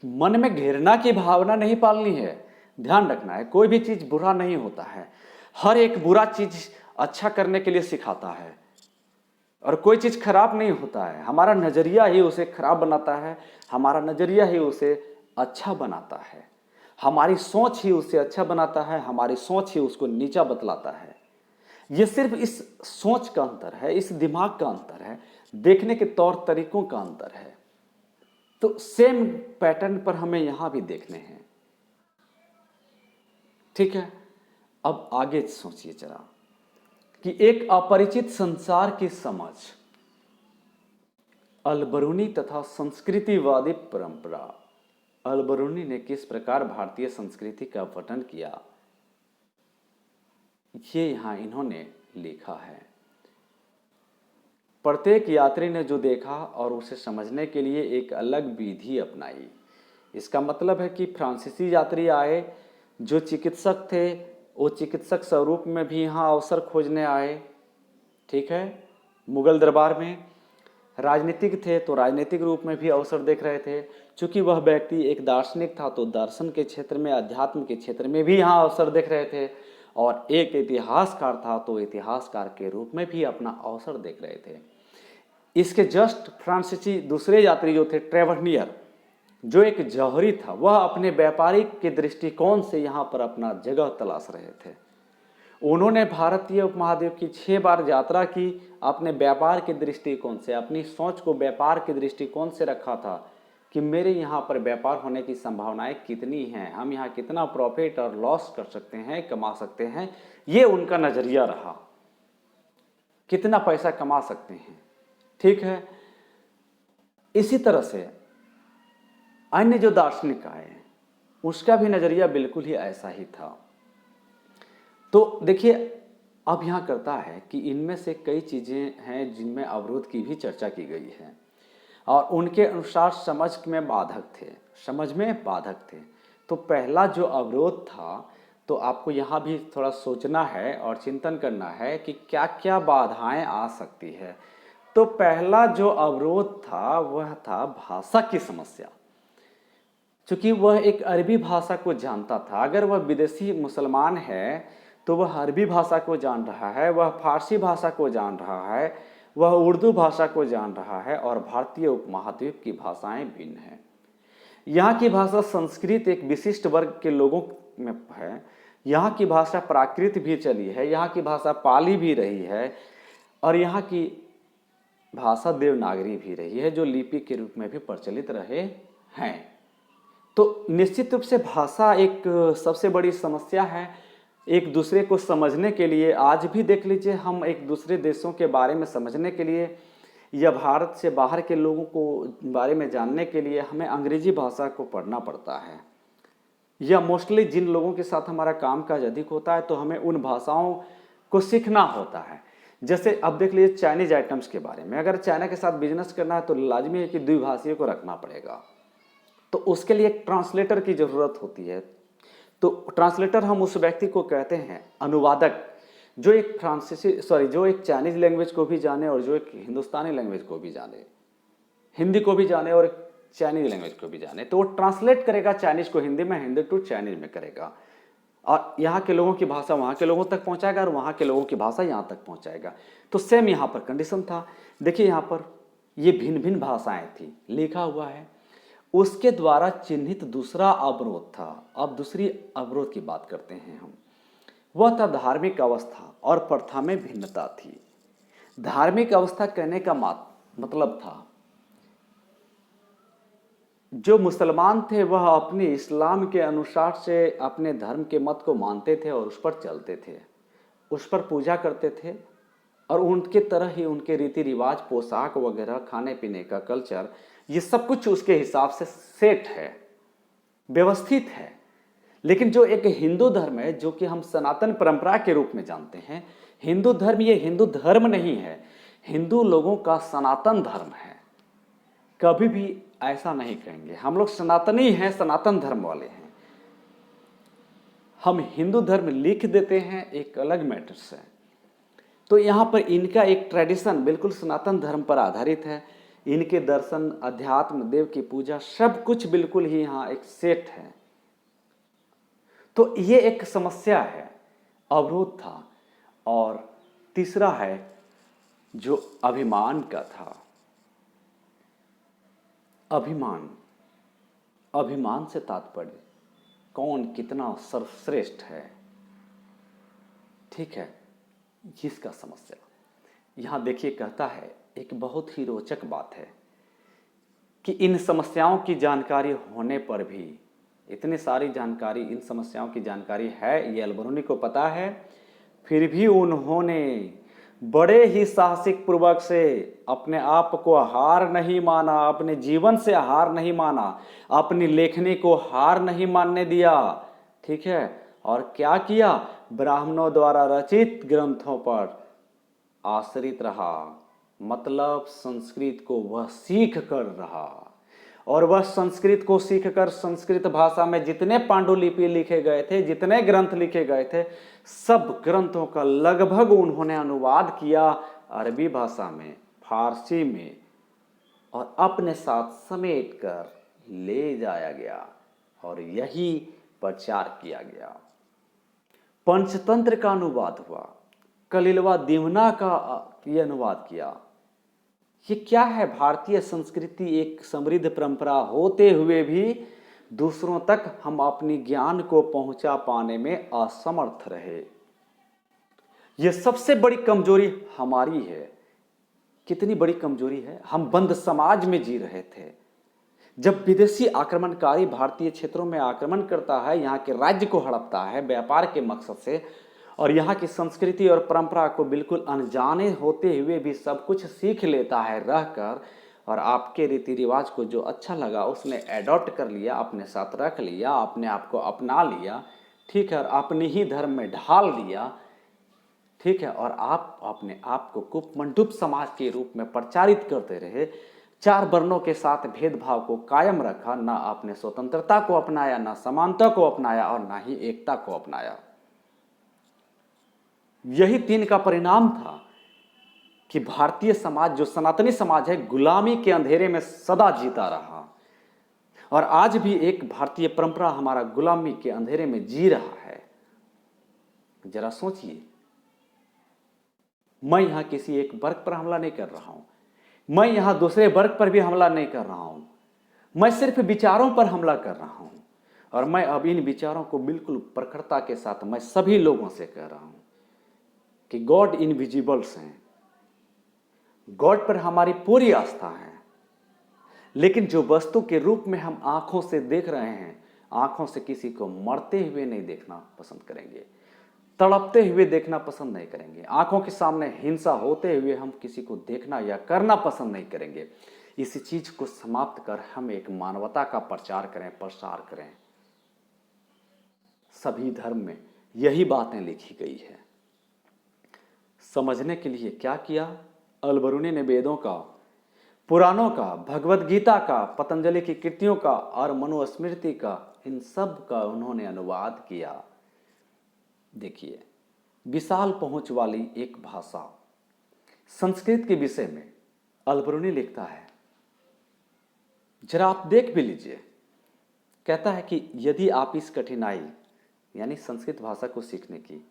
[SPEAKER 1] मन में घृणा की भावना नहीं पालनी है। ध्यान रखना है, कोई भी चीज बुरा नहीं होता है। हर एक बुरा चीज अच्छा करने के लिए सिखाता है और कोई चीज खराब नहीं होता है। हमारा नजरिया ही उसे खराब बनाता है, हमारा नजरिया ही उसे अच्छा बनाता है, हमारी सोच ही उसे अच्छा बनाता है, हमारी सोच ही उसको नीचा बतलाता है। यह सिर्फ इस सोच का अंतर है, इस दिमाग का अंतर है, देखने के तौर तरीकों का अंतर है। तो सेम पैटर्न पर हमें यहां भी देखने हैं। ठीक है, अब आगे सोचिए जरा कि एक अपरिचित संसार की समझ, अलबरूनी तथा संस्कृतिवादी परंपरा। अलबरूनी ने किस प्रकार भारतीय संस्कृति का पठन किया, ये यहां इन्होंने लिखा है। प्रत्येक यात्री ने जो देखा और उसे समझने के लिए एक अलग विधि अपनाई। इसका मतलब है कि फ्रांसीसी यात्री आए जो चिकित्सक थे, वो चिकित्सक स्वरूप में भी यहाँ अवसर खोजने आए। ठीक है, मुगल दरबार में राजनीतिक थे तो राजनीतिक रूप में भी अवसर देख रहे थे। चूंकि वह व्यक्ति एक दार्शनिक था तो दर्शन के क्षेत्र में, अध्यात्म के क्षेत्र में भी यहाँ अवसर देख रहे थे। और एक इतिहासकार था तो इतिहासकार के रूप में भी अपना अवसर देख रहे थे। इसके जस्ट फ्रांसीसी दूसरे यात्री जो थे, ट्रेवरनियर, जो एक जौहरी था, वह अपने व्यापारिक के दृष्टिकोण से यहाँ पर अपना जगह तलाश रहे थे। उन्होंने भारतीय उपमहाद्वीप की 6 बार यात्रा की, अपने व्यापार के दृष्टिकोण से, अपनी सोच को व्यापार के दृष्टिकोण से रखा था कि मेरे यहाँ पर व्यापार होने की संभावनाएं कितनी हैं, हम यहाँ कितना प्रॉफिट और लॉस कर सकते हैं, कमा सकते हैं, ये उनका नजरिया रहा। कितना पैसा कमा सकते हैं। ठीक है, इसी तरह से अन्य जो दार्शनिक आए उसका भी नजरिया बिल्कुल ही ऐसा ही था। तो देखिए, अब यहाँ करता है कि इनमें से कई चीजें हैं जिनमें अवरोध की भी चर्चा की गई है और उनके अनुसार समझ में बाधक थे। तो पहला जो अवरोध था, तो आपको यहाँ भी थोड़ा सोचना है और चिंतन करना है कि क्या क्या बाधाएं आ सकती है। तो पहला जो अवरोध था वह था भाषा की समस्या। चूंकि वह एक अरबी भाषा को जानता था, अगर वह विदेशी मुसलमान है तो वह अरबी भाषा को जान रहा है, वह फारसी भाषा को जान रहा है, वह उर्दू भाषा को जान रहा है और भारतीय उपमहाद्वीप की भाषाएं भिन्न हैं। यहाँ की भाषा संस्कृत एक विशिष्ट वर्ग के लोगों में है यहाँ की भाषा प्राकृत भी चली है, यहाँ की भाषा पाली भी रही है, और यहाँ की भाषा देवनागरी भी रही है, जो लिपि के रूप में भी प्रचलित रहे हैं। तो निश्चित रूप से भाषा एक सबसे बड़ी समस्या है। एक दूसरे को समझने के लिए आज भी देख लीजिए, हम एक दूसरे देशों के बारे में समझने के लिए या भारत से बाहर के लोगों को बारे में जानने के लिए हमें अंग्रेजी भाषा को पढ़ना पड़ता है, या मोस्टली जिन लोगों के साथ हमारा कामकाज अधिक होता है तो हमें उन भाषाओं को सीखना होता है। जैसे अब देख लीजिए चाइनीज आइटम्स के बारे में, अगर चाइना के साथ बिजनेस करना है तो लाजमी है कि द्विभाषीय को रखना पड़ेगा, तो उसके लिए एक ट्रांसलेटर की ज़रूरत होती है। तो ट्रांसलेटर हम उस व्यक्ति को कहते हैं अनुवादक, जो एक चाइनीज लैंग्वेज को भी जाने और जो एक हिंदुस्तानी लैंग्वेज को भी जाने, हिंदी को भी जाने और चाइनीज लैंग्वेज को भी जाने। तो वो ट्रांसलेट करेगा चाइनीज को हिंदी में, हिंदी टू चाइनीज में करेगा, और यहाँ के लोगों की भाषा वहाँ के लोगों तक पहुँचाएगा और वहाँ के लोगों की भाषा यहाँ तक पहुँचाएगा। तो सेम यहाँ पर कंडीशन था। देखिए यहाँ पर ये भिन्न भिन्न भाषाएं थी, लिखा हुआ है। उसके द्वारा चिन्हित दूसरा अवरोध था। अब दूसरी अवरोध की बात करते हैं हम। वह था धार्मिक अवस्था और प्रथा में भिन्नता थी। धार्मिक अवस्था कहने का मतलब था, जो मुसलमान थे वह अपने इस्लाम के अनुसार से अपने धर्म के मत को मानते थे और उस पर चलते थे, उस पर पूजा करते थे, और उनके तरह ही उनके रीति रिवाज, पोशाक वगैरह, खाने पीने का कल्चर, ये सब कुछ उसके हिसाब से सेट है, व्यवस्थित है। लेकिन जो एक हिंदू धर्म है, जो कि हम सनातन परंपरा के रूप में जानते हैं, हिंदू धर्म ये हिंदू धर्म नहीं है, हिंदू लोगों का सनातन धर्म है। कभी भी ऐसा नहीं कहेंगे हम लोग सनातनी हैं, सनातन धर्म वाले हैं। हम हिंदू धर्म लिख देते हैं, एक अलग मैटर से। तो यहाँ पर इनका एक ट्रेडिशन बिल्कुल सनातन धर्म पर आधारित है। इनके दर्शन, अध्यात्म, देव की पूजा, सब कुछ बिल्कुल ही यहाँ एक सेट है। तो ये एक समस्या है, अवरोध था। और तीसरा है जो अभिमान का था। अभिमान से तात्पर्य कौन कितना सर्वश्रेष्ठ है, ठीक है, इसका समस्या। यहाँ देखिए कहता है, एक बहुत ही रोचक बात है कि इन समस्याओं की जानकारी होने पर भी, इतनी सारी जानकारी, इन समस्याओं की जानकारी है, ये अल्बरूनी को पता है, फिर भी उन्होंने बड़े ही साहसिक पूर्वक से अपने आप को हार नहीं माना, अपने जीवन से हार नहीं माना, अपनी लेखनी को हार नहीं मानने दिया, ठीक है। और क्या किया, ब्राह्मणों द्वारा रचित ग्रंथों पर आश्रित रहा, मतलब संस्कृत को वह सीख कर रहा। और वह संस्कृत को सीखकर संस्कृत भाषा में जितने पांडुलिपि लिखे गए थे, जितने ग्रंथ लिखे गए थे, सब ग्रंथों का लगभग उन्होंने अनुवाद किया अरबी भाषा में, फारसी में, और अपने साथ समेट कर ले जाया गया और यही प्रचार किया गया। पंचतंत्र का अनुवाद हुआ, कलिलवा दीवना का ये अनुवाद किया। ये क्या है, भारतीय संस्कृति एक समृद्ध परंपरा होते हुए भी दूसरों तक हम अपनी ज्ञान को पहुंचा पाने में असमर्थ रहे। ये सबसे बड़ी कमजोरी हमारी है। कितनी बड़ी कमजोरी है, हम बंद समाज में जी रहे थे। जब विदेशी आक्रमणकारी भारतीय क्षेत्रों में आक्रमण करता है, यहाँ के राज्य को हड़पता है व्यापार के मकसद से, और यहाँ की संस्कृति और परंपरा को बिल्कुल अनजाने होते हुए भी सब कुछ सीख लेता है रहकर, और आपके रीति रिवाज को जो अच्छा लगा उसने एडॉप्ट कर लिया, अपने साथ रख लिया, अपने आप को अपना लिया, ठीक है, और अपने ही धर्म में ढाल लिया, ठीक है, और आप अपने आप को कुपमंडूप समाज के रूप में प्रचारित करते रहे। चार वर्णों के साथ भेदभाव को कायम रखा, ना अपने स्वतंत्रता को अपनाया, ना समानता को अपनाया, और ना ही एकता को अपनाया। यही तीन का परिणाम था कि भारतीय समाज, जो सनातनी समाज है, गुलामी के अंधेरे में सदा जीता रहा। और आज भी एक भारतीय परंपरा हमारा गुलामी के अंधेरे में जी रहा है। जरा सोचिए, मैं यहां किसी एक वर्ग पर हमला नहीं कर रहा हूं, मैं यहां दूसरे वर्ग पर भी हमला नहीं कर रहा हूं, मैं सिर्फ विचारों पर हमला कर रहा हूं। और मैं अब इन विचारों को बिल्कुल प्रखरता के साथ मैं सभी लोगों से कह रहा हूं कि गॉड इनविजिबल्स हैं, गॉड पर हमारी पूरी आस्था है, लेकिन जो वस्तु के रूप में हम आंखों से देख रहे हैं, आंखों से किसी को मरते हुए नहीं देखना पसंद करेंगे, तड़पते हुए देखना पसंद नहीं करेंगे, आंखों के सामने हिंसा होते हुए हम किसी को देखना या करना पसंद नहीं करेंगे। इसी चीज को समाप्त कर हम एक मानवता का प्रचार करें, प्रसार करें। सभी धर्म में यही बातें लिखी गई है। समझने के लिए क्या किया, अल-बरूनी ने वेदों का, पुराणों का, भगवत गीता का, पतंजलि की कृतियों का और मनुस्मृति का, इन सब का उन्होंने अनुवाद किया। देखिए, विशाल पहुंच वाली एक भाषा संस्कृत के विषय में अल-बरूनी लिखता है, जरा आप देख भी लीजिए। कहता है कि यदि आप इस कठिनाई यानी संस्कृत भाषा को सीखने की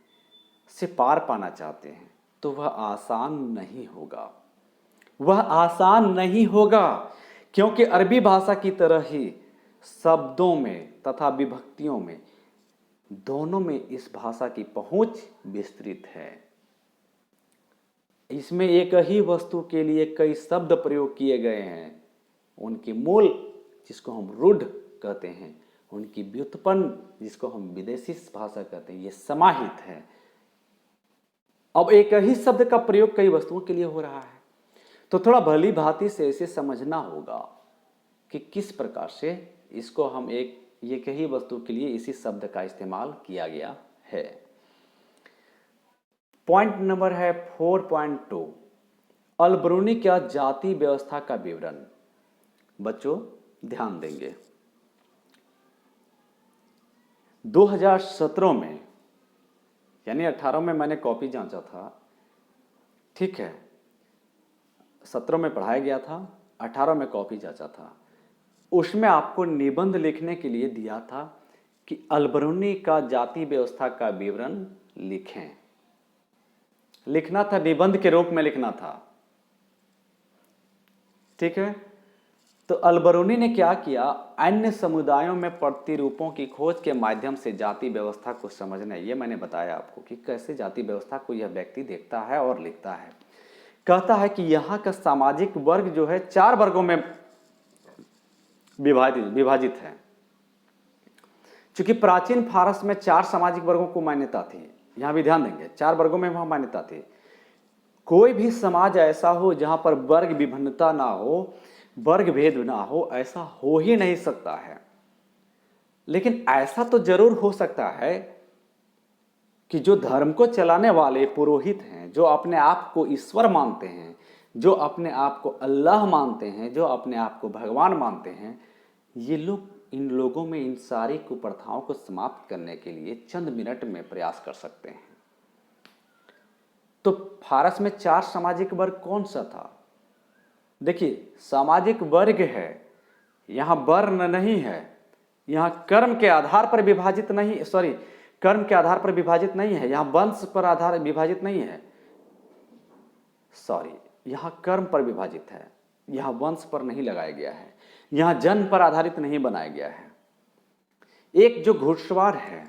[SPEAKER 1] से पार पाना चाहते हैं तो वह आसान नहीं होगा, वह आसान नहीं होगा, क्योंकि अरबी भाषा की तरह ही शब्दों में तथा विभक्तियों में, दोनों में इस भाषा की पहुंच विस्तृत है। इसमें एक ही वस्तु के लिए कई शब्द प्रयोग किए गए हैं। उनकी मूल, जिसको हम रूढ़ कहते हैं, उनकी व्युत्पन्न, जिसको हम विदेशी भाषा कहते हैं, ये समाहित है। अब एक ही शब्द का प्रयोग कई वस्तुओं के लिए हो रहा है, तो थोड़ा भली भांति से इसे समझना होगा कि किस प्रकार से इसको हम एक ही वस्तु के लिए इसी शब्द का इस्तेमाल किया गया है। पॉइंट नंबर है 4.2, अल-बरूनी का जाति व्यवस्था का विवरण। बच्चों ध्यान देंगे, 2017 में यानी 18 में मैंने कॉपी जांचा था, ठीक है, 17 में पढ़ाया गया था, 18 में कॉपी जांचा था। उसमें आपको निबंध लिखने के लिए दिया था कि अल-बरूनी का जाति व्यवस्था का विवरण लिखें। लिखना था, निबंध के रूप में लिखना था, ठीक है। तो अल-बरूनी ने क्या किया, अन्य समुदायों में प्रतिरूपों की खोज के माध्यम से जाति व्यवस्था को समझना। ये मैंने बताया आपको कि कैसे जाति व्यवस्था को यह व्यक्ति देखता है और लिखता है। कहता है कि यहाँ का सामाजिक वर्ग जो है 4 वर्गों में विभाजित है। चूंकि प्राचीन फारस में 4 सामाजिक वर्गों को मान्यता थी, यहां भी ध्यान देंगे, 4 वर्गों में वहां मान्यता थी। कोई भी समाज ऐसा हो जहां पर वर्ग विभिन्नता ना हो, वर्ग भेद ना हो, ऐसा हो ही नहीं सकता है। लेकिन ऐसा तो जरूर हो सकता है कि जो धर्म को चलाने वाले पुरोहित हैं, जो अपने आप को ईश्वर मानते हैं, जो अपने आप को अल्लाह मानते हैं, जो अपने आप को भगवान मानते हैं, ये लोग, इन लोगों में इन सारी कुप्रथाओं को समाप्त करने के लिए चंद मिनट में प्रयास कर सकते हैं। तो फारस में 4 सामाजिक वर्ग कौन सा था? देखिए, सामाजिक वर्ग है, यहां वर्ण नहीं है, यहां कर्म के आधार पर विभाजित नहीं, सॉरी, कर्म के आधार पर विभाजित नहीं है, यहां वंश पर आधार विभाजित नहीं है, सॉरी, यहां कर्म पर विभाजित है, यहां वंश पर नहीं लगाया गया है, यहां जन्म पर आधारित नहीं बनाया गया है। एक जो घुड़सवार है,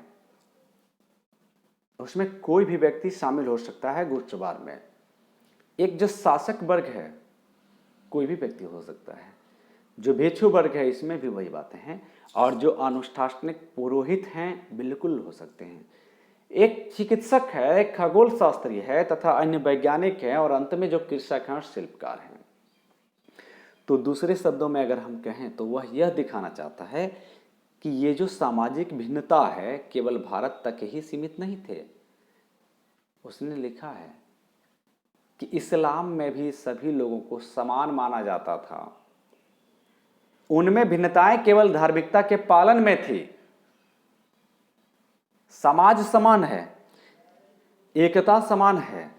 [SPEAKER 1] उसमें कोई भी व्यक्ति शामिल हो सकता है घुड़सवार में। एक जो शासक वर्ग है, कोई भी व्यक्ति हो सकता है। जो भिक्षु वर्ग है, इसमें भी वही बातें हैं। और जो अनुष्ठानिक पुरोहित हैं, बिल्कुल हो सकते हैं। एक चिकित्सक है, एक खगोल शास्त्री है, तथा अन्य वैज्ञानिक हैं, और अंत में जो कृषक हैं और शिल्पकार हैं। तो दूसरे शब्दों में अगर हम कहें तो वह यह दिखाना चाहता है कि ये जो सामाजिक भिन्नता है केवल भारत तक ही सीमित नहीं थे। उसने लिखा है कि इस्लाम में भी सभी लोगों को समान माना जाता था, उनमें भिन्नताएं केवल धार्मिकता के पालन में थी। समाज समान है, एकता समान है,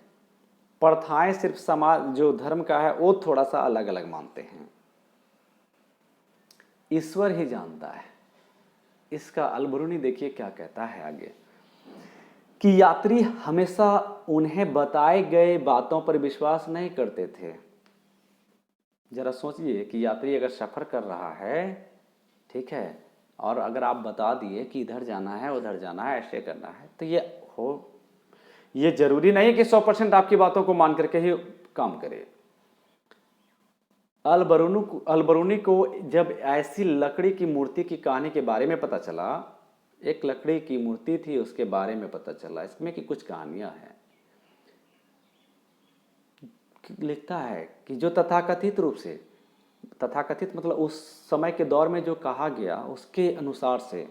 [SPEAKER 1] प्रथाएं सिर्फ समाज जो धर्म का है वो थोड़ा सा अलग अलग मानते हैं। ईश्वर ही जानता है। इसका अल-बरूनी देखिए क्या कहता है आगे, कि यात्री हमेशा उन्हें बताए गए बातों पर विश्वास नहीं करते थे। जरा सोचिए कि यात्री अगर सफर कर रहा है, ठीक है, और अगर आप बता दिए कि इधर जाना है उधर जाना है ऐसे करना है, तो ये जरूरी नहीं कि 100% आपकी बातों को मान करके ही काम करे। अलबरूनी को जब ऐसी लकड़ी की मूर्ति की कहानी के बारे में पता चला, एक लकड़ी की मूर्ति थी उसके बारे में पता चला इसमें कि कुछ कहानियां हैं, लिखता है कि जो तथाकथित रूप से, तथाकथित मतलब उस समय के दौर में जो कहा गया उसके अनुसार से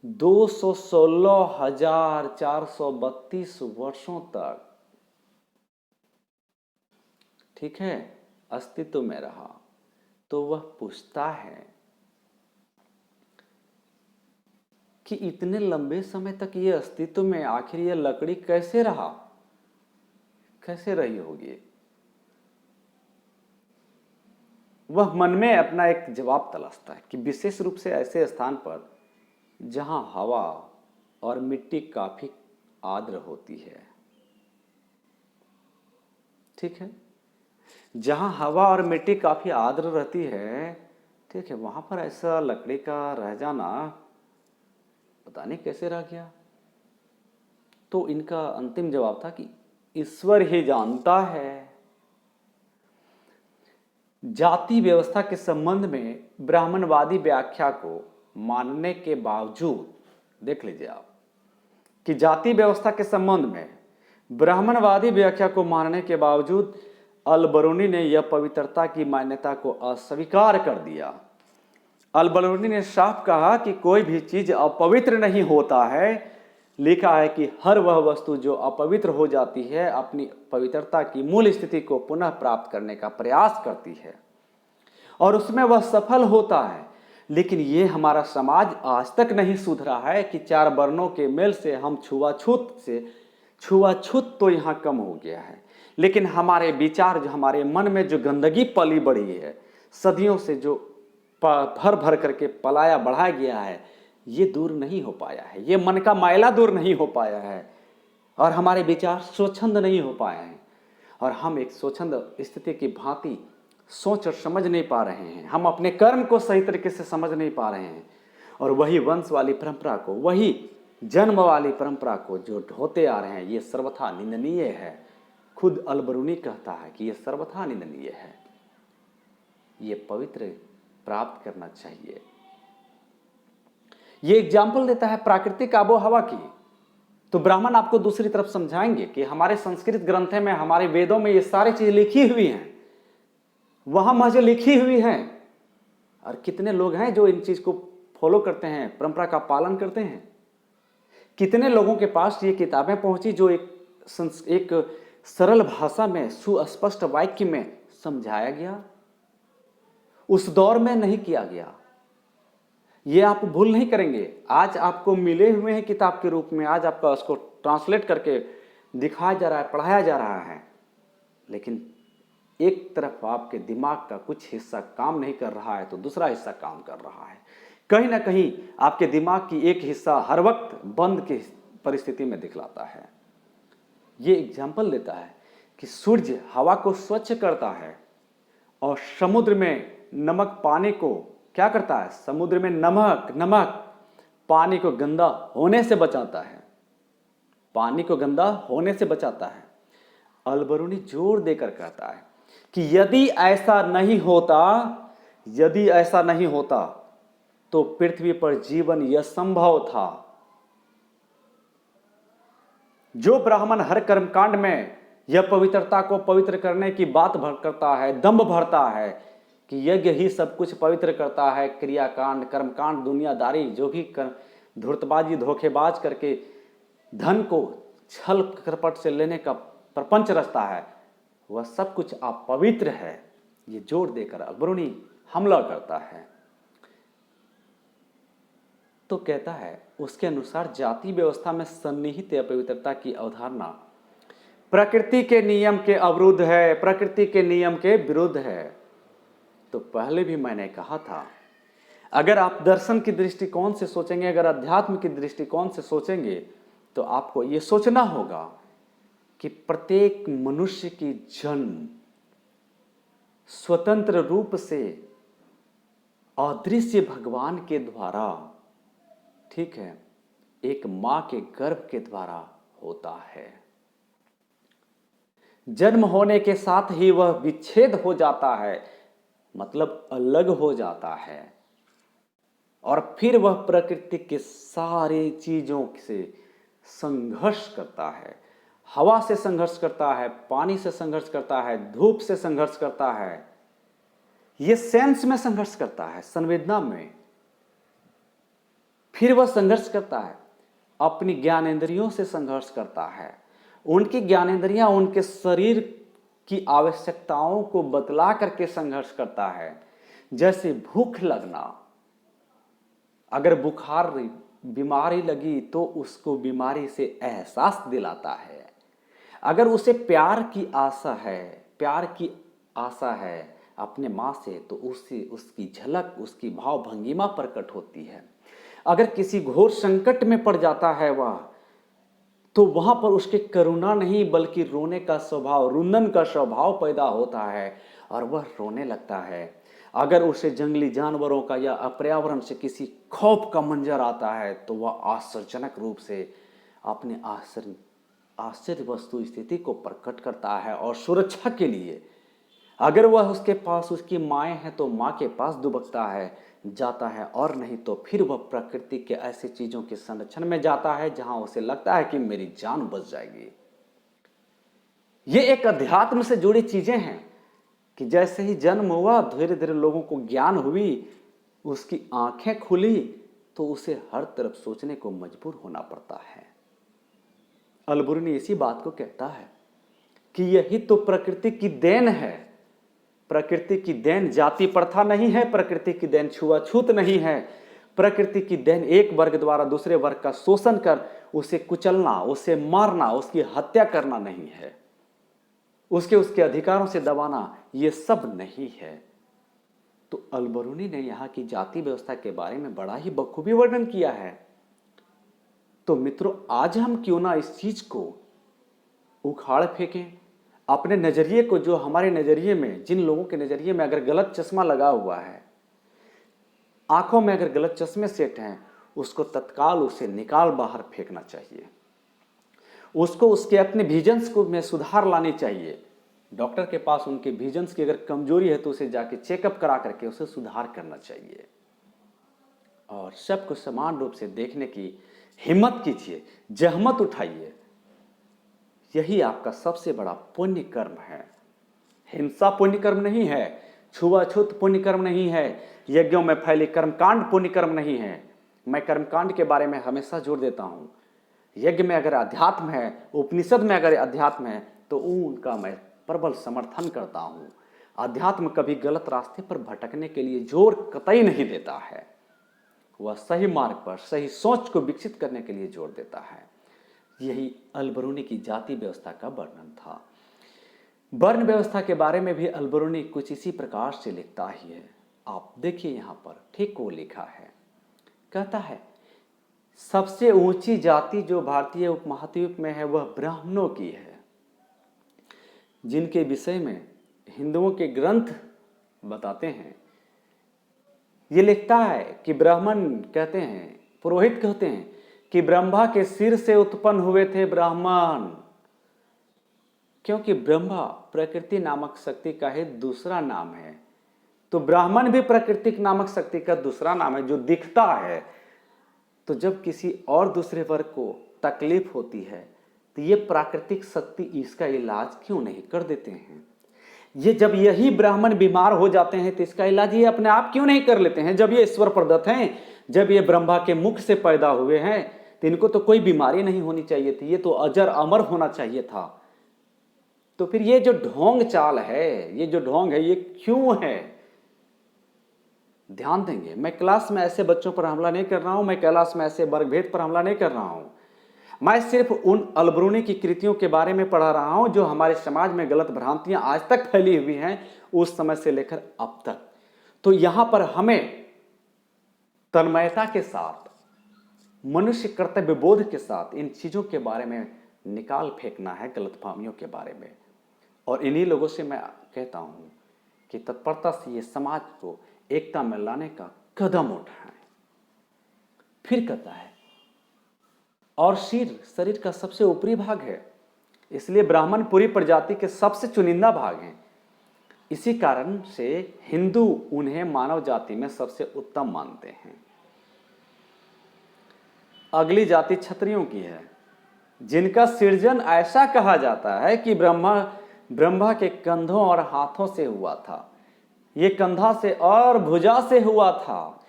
[SPEAKER 1] 216,432 वर्षों तक, ठीक है, अस्तित्व में रहा। तो वह पूछता है कि इतने लंबे समय तक ये अस्तित्व में, आखिर ये लकड़ी कैसे रहा, कैसे रही होगी। वह मन में अपना एक जवाब तलाशता है कि विशेष रूप से ऐसे स्थान पर जहां हवा और मिट्टी काफी आर्द्र होती है, ठीक है, जहां हवा और मिट्टी काफी आर्द्र रहती है, ठीक है, वहां पर ऐसा लकड़ी का रह जाना पता नहीं कैसे रह गया। तो इनका अंतिम जवाब था कि ईश्वर ही जानता है। जाति व्यवस्था के संबंध में ब्राह्मणवादी व्याख्या को मानने के बावजूद, देख लीजिए आप, कि जाति व्यवस्था के संबंध में ब्राह्मणवादी व्याख्या को मानने के बावजूद अलबरूनी ने यह पवित्रता की मान्यता को अस्वीकार कर दिया। अलबरूनी ने साफ कहा कि कोई भी चीज अपवित्र नहीं होता है। लिखा है कि हर वह वस्तु जो अपवित्र हो जाती है अपनी पवित्रता की मूल स्थिति को पुनः प्राप्त करने का प्रयास करती है और उसमें वह सफल होता है। लेकिन ये हमारा समाज आज तक नहीं सुधरा है कि चार वर्णों के मेल से हम छुआछूत तो यहाँ कम हो गया है, लेकिन हमारे विचार, जो हमारे मन में जो गंदगी पली बढ़ी है, सदियों से जो भर भर करके पलाया बढ़ाया गया है, ये दूर नहीं हो पाया है। ये मन का मैला दूर नहीं हो पाया है और हमारे विचार स्वच्छंद नहीं हो पाए हैं और हम एक स्वच्छंद स्थिति की भांति सोच और समझ नहीं पा रहे हैं। हम अपने कर्म को सही तरीके से समझ नहीं पा रहे हैं और वही वंश वाली परंपरा को, वही जन्म वाली परंपरा को जो ढोते आ रहे हैं, ये सर्वथा निंदनीय है। खुद अलबरूनी कहता है कि ये सर्वथा निंदनीय है, ये पवित्र प्राप्त करना चाहिए। ये एग्जाम्पल देता है प्राकृतिक आबो हवा की। तो ब्राह्मण आपको दूसरी तरफ समझाएंगे कि हमारे संस्कृत ग्रंथ में, हमारे वेदों में ये सारी चीज लिखी हुई हैं, वहां महज लिखी हुई हैं। और कितने लोग हैं जो इन चीज को फॉलो करते हैं, परंपरा का पालन करते हैं। कितने लोगों के पास ये किताबें पहुंची जो एक सरल भाषा में, सुस्पष्ट वाक्य में समझाया गया, उस दौर में नहीं किया गया। ये आप भूल नहीं करेंगे। आज आपको मिले हुए हैं किताब के रूप में, आज आपका उसको ट्रांसलेट करके दिखाया जा रहा है, पढ़ाया जा रहा है, लेकिन एक तरफ आपके दिमाग का कुछ हिस्सा काम नहीं कर रहा है तो दूसरा हिस्सा काम कर रहा है। कहीं ना कहीं आपके दिमाग की एक हिस्सा हर वक्त बंद की परिस्थिति में दिखलाता है। ये एग्जाम्पल देता है कि सूर्य हवा को स्वच्छ करता है और समुद्र में नमक पानी को क्या करता है, समुद्र में नमक पानी को गंदा होने से बचाता है, पानी को गंदा होने से बचाता है। अलबरूनी जोर देकर कहता है कि यदि ऐसा नहीं होता तो पृथ्वी पर जीवन यह संभव था। जो ब्राह्मण हर कर्मकांड में यह पवित्रता को पवित्र करने की बात करता है, दंभ भरता है कि यज्ञ ही सब कुछ पवित्र करता है, क्रियाकांड, कर्मकांड, दुनियादारी, जो भी धूर्तबाजी, धोखेबाज करके धन को छल कपट से लेने का प्रपंच रचता है, वह सब कुछ अपवित्र है। ये जोर देकर अलबरूनी हमला करता है। तो कहता है उसके अनुसार जाति व्यवस्था में सन्निहित अपवित्रता की अवधारणा प्रकृति के नियम के अवरुद्ध है, प्रकृति के नियम के विरुद्ध है। तो पहले भी मैंने कहा था, अगर आप दर्शन की दृष्टिकोण से सोचेंगे, अगर अध्यात्म की दृष्टिकोण से सोचेंगे, तो आपको यह सोचना होगा कि प्रत्येक मनुष्य की जन्म स्वतंत्र रूप से अदृश्य भगवान के द्वारा, ठीक है, एक मां के गर्भ के द्वारा होता है। जन्म होने के साथ ही वह विच्छेद हो जाता है, मतलब अलग हो जाता है, और फिर वह प्रकृति के सारे चीजों से संघर्ष करता है। हवा से संघर्ष करता है, पानी से संघर्ष करता है, धूप से संघर्ष करता है, ये सेंस में संघर्ष करता है, संवेदना में। फिर वह संघर्ष करता है, अपनी ज्ञानेंद्रियों से संघर्ष करता है। उनकी ज्ञानेंद्रियां उनके शरीर की आवश्यकताओं को बतला करके संघर्ष करता है। जैसे भूख लगना, अगर बुखार बीमारी लगी तो उसको बीमारी से एहसास दिलाता है। अगर उसे प्यार की आशा है अपने माँ से, तो उससे उसकी झलक, उसकी भाव भंगिमा प्रकट होती है। अगर किसी घोर संकट में पड़ जाता है वह, तो वहां पर उसके करुणा नहीं बल्कि रोने का स्वभाव, रुंदन का स्वभाव पैदा होता है और वह रोने लगता है। अगर उसे जंगली जानवरों का या पर्यावरण से किसी खौफ का मंजर आता है तो वह आश्चर्यजनक रूप से अपने आश्चर्य वस्तु स्थिति को प्रकट करता है और सुरक्षा के लिए, अगर वह उसके पास उसकी माएँ हैं तो माँ के पास दुबकता है, जाता है, और नहीं तो फिर वह प्रकृति के ऐसी चीजों के संरक्षण में जाता है जहां उसे लगता है कि मेरी जान बच जाएगी। ये एक अध्यात्म से जुड़ी चीजें हैं कि जैसे ही जन्म हुआ, धीरे धीरे लोगों को ज्ञान हुई, उसकी आंखें खुली, तो उसे हर तरफ सोचने को मजबूर होना पड़ता है। अलबरूनी इसी बात को कहता है कि यही तो प्रकृति की देन है। प्रकृति की देन जाति प्रथा नहीं है, प्रकृति की देन छुआछूत नहीं है, प्रकृति की देन एक वर्ग द्वारा दूसरे वर्ग का शोषण कर उसे कुचलना, उसे मारना, उसकी हत्या करना नहीं है, उसके अधिकारों से दबाना, ये सब नहीं है। तो अलबरूनी ने यहाँ की जाति व्यवस्था के बारे में बड़ा ही बखूबी वर्णन किया है। तो मित्रों, आज हम क्यों ना इस चीज को उखाड़ फेंकें, अपने नजरिए को, जो हमारे नजरिए में, जिन लोगों के नजरिए में अगर गलत चश्मा लगा हुआ है, आंखों में अगर गलत चश्मे सेट हैं, उसको तत्काल उसे निकाल बाहर फेंकना चाहिए। उसको उसके अपने विजन्स को में सुधार लानी चाहिए। डॉक्टर के पास उनके विजन्स की अगर कमजोरी है तो उसे जाके चेकअप करा करके उसे सुधार करना चाहिए और सबको समान रूप से देखने की हिम्मत कीजिए, जहमत उठाइए। यही आपका सबसे बड़ा पुण्य कर्म है। हिंसा पुण्य कर्म नहीं है, छुआछूत पुण्य कर्म नहीं है, यज्ञों में फैली कर्मकांड पुण्य कर्म नहीं है। मैं कर्मकांड के बारे में हमेशा जोर देता हूं। यज्ञ में अगर अध्यात्म है, उपनिषद में अगर अध्यात्म है, तो उनका मैं प्रबल समर्थन करता हूं। अध्यात्म कभी गलत रास्ते पर भटकने के लिए जोर कतई नहीं देता है, वह सही मार्ग पर सही सोच को विकसित करने के लिए जोर देता है। यही अलबरूनी की जाति व्यवस्था का वर्णन था। वर्ण व्यवस्था के बारे में भी अलबरूनी कुछ इसी प्रकार से लिखता ही है। आप देखिए यहाँ पर ठीक वो लिखा है, कहता है सबसे ऊंची जाति जो भारतीय उपमहाद्वीप में है वह ब्राह्मणों की है, जिनके विषय में हिंदुओं के ग्रंथ बताते हैं। ये लिखता है कि ब्राह्मण कहते हैं, पुरोहित कहते हैं कि ब्रह्मा के सिर से उत्पन्न हुए थे ब्राह्मण, क्योंकि ब्रह्मा प्रकृति नामक शक्ति का ही दूसरा नाम है। तो ब्राह्मण भी प्रकृतिक नामक शक्ति का दूसरा नाम है जो दिखता है। तो जब किसी और दूसरे वर्ग को तकलीफ होती है तो ये प्राकृतिक शक्ति इसका इलाज क्यों नहीं कर देते हैं? ये जब यही ब्राह्मण बीमार हो जाते हैं तो इसका इलाज ये अपने आप क्यों नहीं कर लेते हैं? जब ये ईश्वर प्रदत्त हैं, जब ये ब्रह्मा के मुख से पैदा हुए हैं, तो इनको तो कोई बीमारी नहीं होनी चाहिए थी, ये तो अजर अमर होना चाहिए था। तो फिर ये जो ढोंग चाल है, ये जो ढोंग है, ये क्यों है? ध्यान देंगे। मैं क्लास में ऐसे बच्चों पर हमला नहीं कर रहा हूं, मैं क्लास में ऐसे वर्गभेद पर हमला नहीं कर रहा हूं। मैं सिर्फ उन अलबरूनी की कृतियों के बारे में पढ़ा रहा हूं जो हमारे समाज में गलत भ्रांतियां आज तक फैली हुई हैं, उस समय से लेकर अब तक। तो यहां पर हमें तन्मयता के साथ, मनुष्य कर्तव्य बोध के साथ इन चीजों के बारे में निकाल फेंकना है, गलतफहमियों के बारे में। और इन्हीं लोगों से मैं कहता हूं कि तत्परता से ये समाज को एकता में लाने का कदम उठाएं। फिर कहता है और सिर शरीर का सबसे ऊपरी भाग है, इसलिए ब्राह्मण पूरी प्रजाति के सबसे चुनिंदा भाग हैं। इसी कारण से हिंदू उन्हें मानव जाति में सबसे उत्तम मानते हैं। अगली जाति क्षत्रियों की है, जिनका सृजन ऐसा कहा जाता है कि ब्रह्मा के कंधों और हाथों से हुआ था। ये कंधा से और भुजा से हुआ था।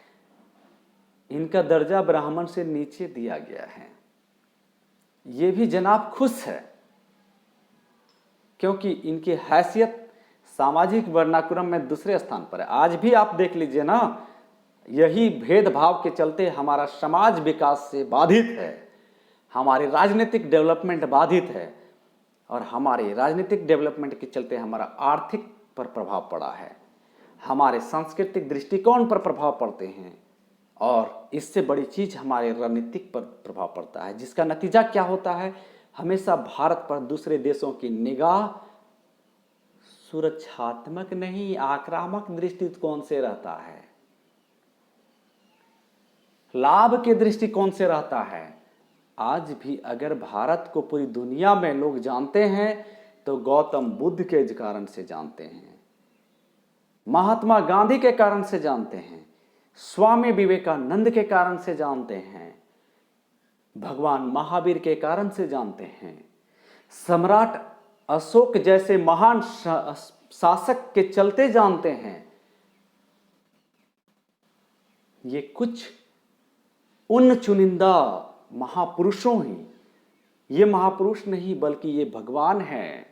[SPEAKER 1] इनका दर्जा ब्राह्मण से नीचे दिया गया है। ये भी जनाब खुश है, क्योंकि इनकी हैसियत सामाजिक वर्णानुक्रम में दूसरे स्थान पर है। आज भी आप देख लीजिए ना, यही भेदभाव के चलते हमारा समाज विकास से बाधित है, हमारी राजनीतिक डेवलपमेंट बाधित है, और हमारे राजनीतिक डेवलपमेंट के चलते हमारा आर्थिक पर प्रभाव पड़ा है, हमारे सांस्कृतिक दृष्टिकोण पर प्रभाव पड़ते हैं, और इससे बड़ी चीज हमारे रणनीतिक पर प्रभाव पड़ता है, जिसका नतीजा क्या होता है? हमेशा भारत पर दूसरे देशों की निगाह सुरक्षात्मक नहीं, आक्रामक दृष्टिकोण से रहता है, लाभ के दृष्टिकोण से रहता है। आज भी अगर भारत को पूरी दुनिया में लोग जानते हैं तो गौतम बुद्ध के कारण से जानते हैं, महात्मा गांधी के कारण से जानते हैं, स्वामी विवेकानंद के कारण से जानते हैं, भगवान महावीर के कारण से जानते हैं, सम्राट अशोक जैसे महान शासक के चलते जानते हैं। ये कुछ उन चुनिंदा महापुरुषों ही, ये महापुरुष नहीं बल्कि ये भगवान हैं।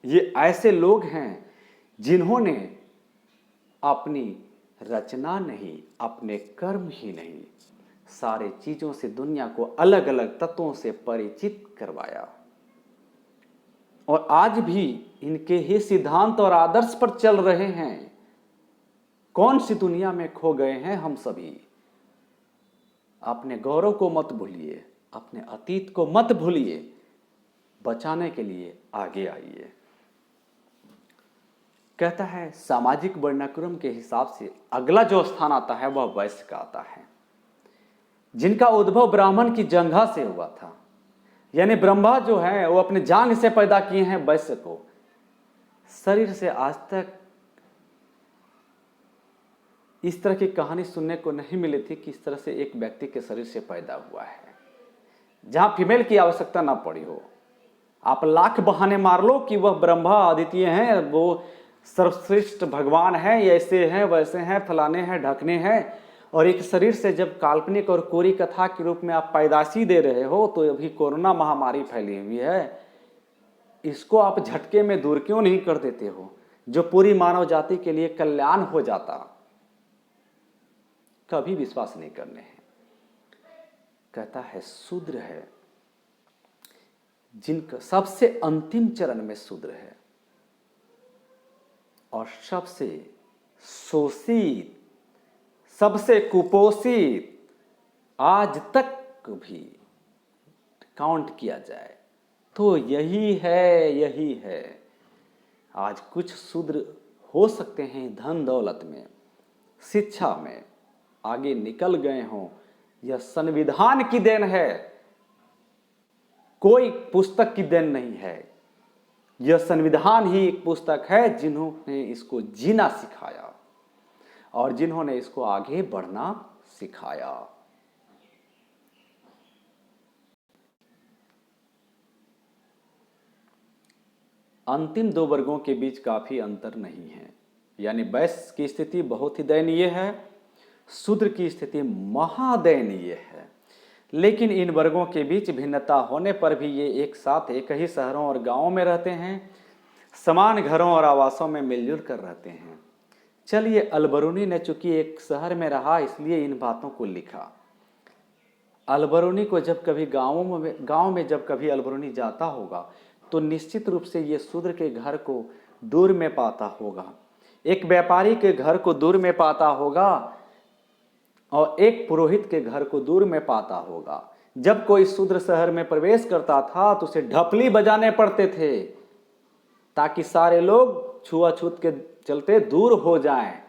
[SPEAKER 1] ये ऐसे लोग हैं जिन्होंने अपनी रचना नहीं, अपने कर्म ही नहीं, सारे चीजों से दुनिया को अलग अलग तत्वों से परिचित करवाया, और आज भी इनके ही सिद्धांत और आदर्श पर चल रहे हैं। कौन सी दुनिया में खो गए हैं हम सभी। अपने गौरव को मत भूलिए, अपने अतीत को मत भूलिए, बचाने के लिए आगे आइए। कहता है सामाजिक वर्णानुक्रम के हिसाब से अगला जो स्थान आता है वह वैश्य का आता है, जिनका उद्भव ब्राह्मण की जंघा से हुआ था। यानी ब्रह्मा जो है वो अपने जांग से पैदा किए हैं वैश्य को। शरीर से आज तक इस तरह की कहानी सुनने को नहीं मिली थी कि इस तरह से एक व्यक्ति के शरीर से पैदा हुआ है, जहां फीमेल की आवश्यकता ना पड़ी हो। आप लाख बहाने मार लो कि वह ब्रह्मा अद्वितीय हैं, वो सर्वश्रेष्ठ भगवान हैं, ऐसे हैं वैसे हैं, फलाने हैं ढकने हैं, और एक शरीर से जब काल्पनिक और कोरी कथा के रूप में आप पैदाशी दे रहे हो, तो अभी कोरोना महामारी फैली हुई है, इसको आप झटके में दूर क्यों नहीं कर देते हो, जो पूरी मानव जाति के लिए कल्याण हो जाता। कभी विश्वास नहीं करने हैं। कहता है शूद्र है, जिनका सबसे अंतिम चरण में शूद्र है, और सबसे शोषित, सबसे कुपोषित आज तक भी काउंट किया जाए तो यही है, यही है। आज कुछ शूद्र हो सकते हैं धन दौलत में, शिक्षा में आगे निकल गए हों, यह संविधान की देन है, कोई पुस्तक की देन नहीं है। यह संविधान ही एक पुस्तक है जिन्होंने इसको जीना सिखाया और जिन्होंने इसको आगे बढ़ना सिखाया। अंतिम दो वर्गों के बीच काफी अंतर नहीं है, यानी वैश्य की स्थिति बहुत ही दयनीय है, शूद्र की स्थिति महादयनीय है। लेकिन इन वर्गों के बीच भिन्नता होने पर भी ये एक साथ एक ही शहरों और गांवों में रहते हैं, समान घरों और आवासों में मिलजुल कर रहते हैं। चलिए, अलबरूनी ने चूंकि एक शहर में रहा इसलिए इन बातों को लिखा। अलबरूनी को जब कभी गांव में जब कभी अलबरूनी जाता होगा तो निश्चित रूप से ये शूद्र के घर को दूर में पाता होगा, एक व्यापारी के घर को दूर में पाता होगा और एक पुरोहित के घर को दूर में पाता होगा। जब कोई शूद्र शहर में प्रवेश करता था तो उसे ढपली बजाने पड़ते थे ताकि सारे लोग छुआछूत के चलते दूर हो जाएं,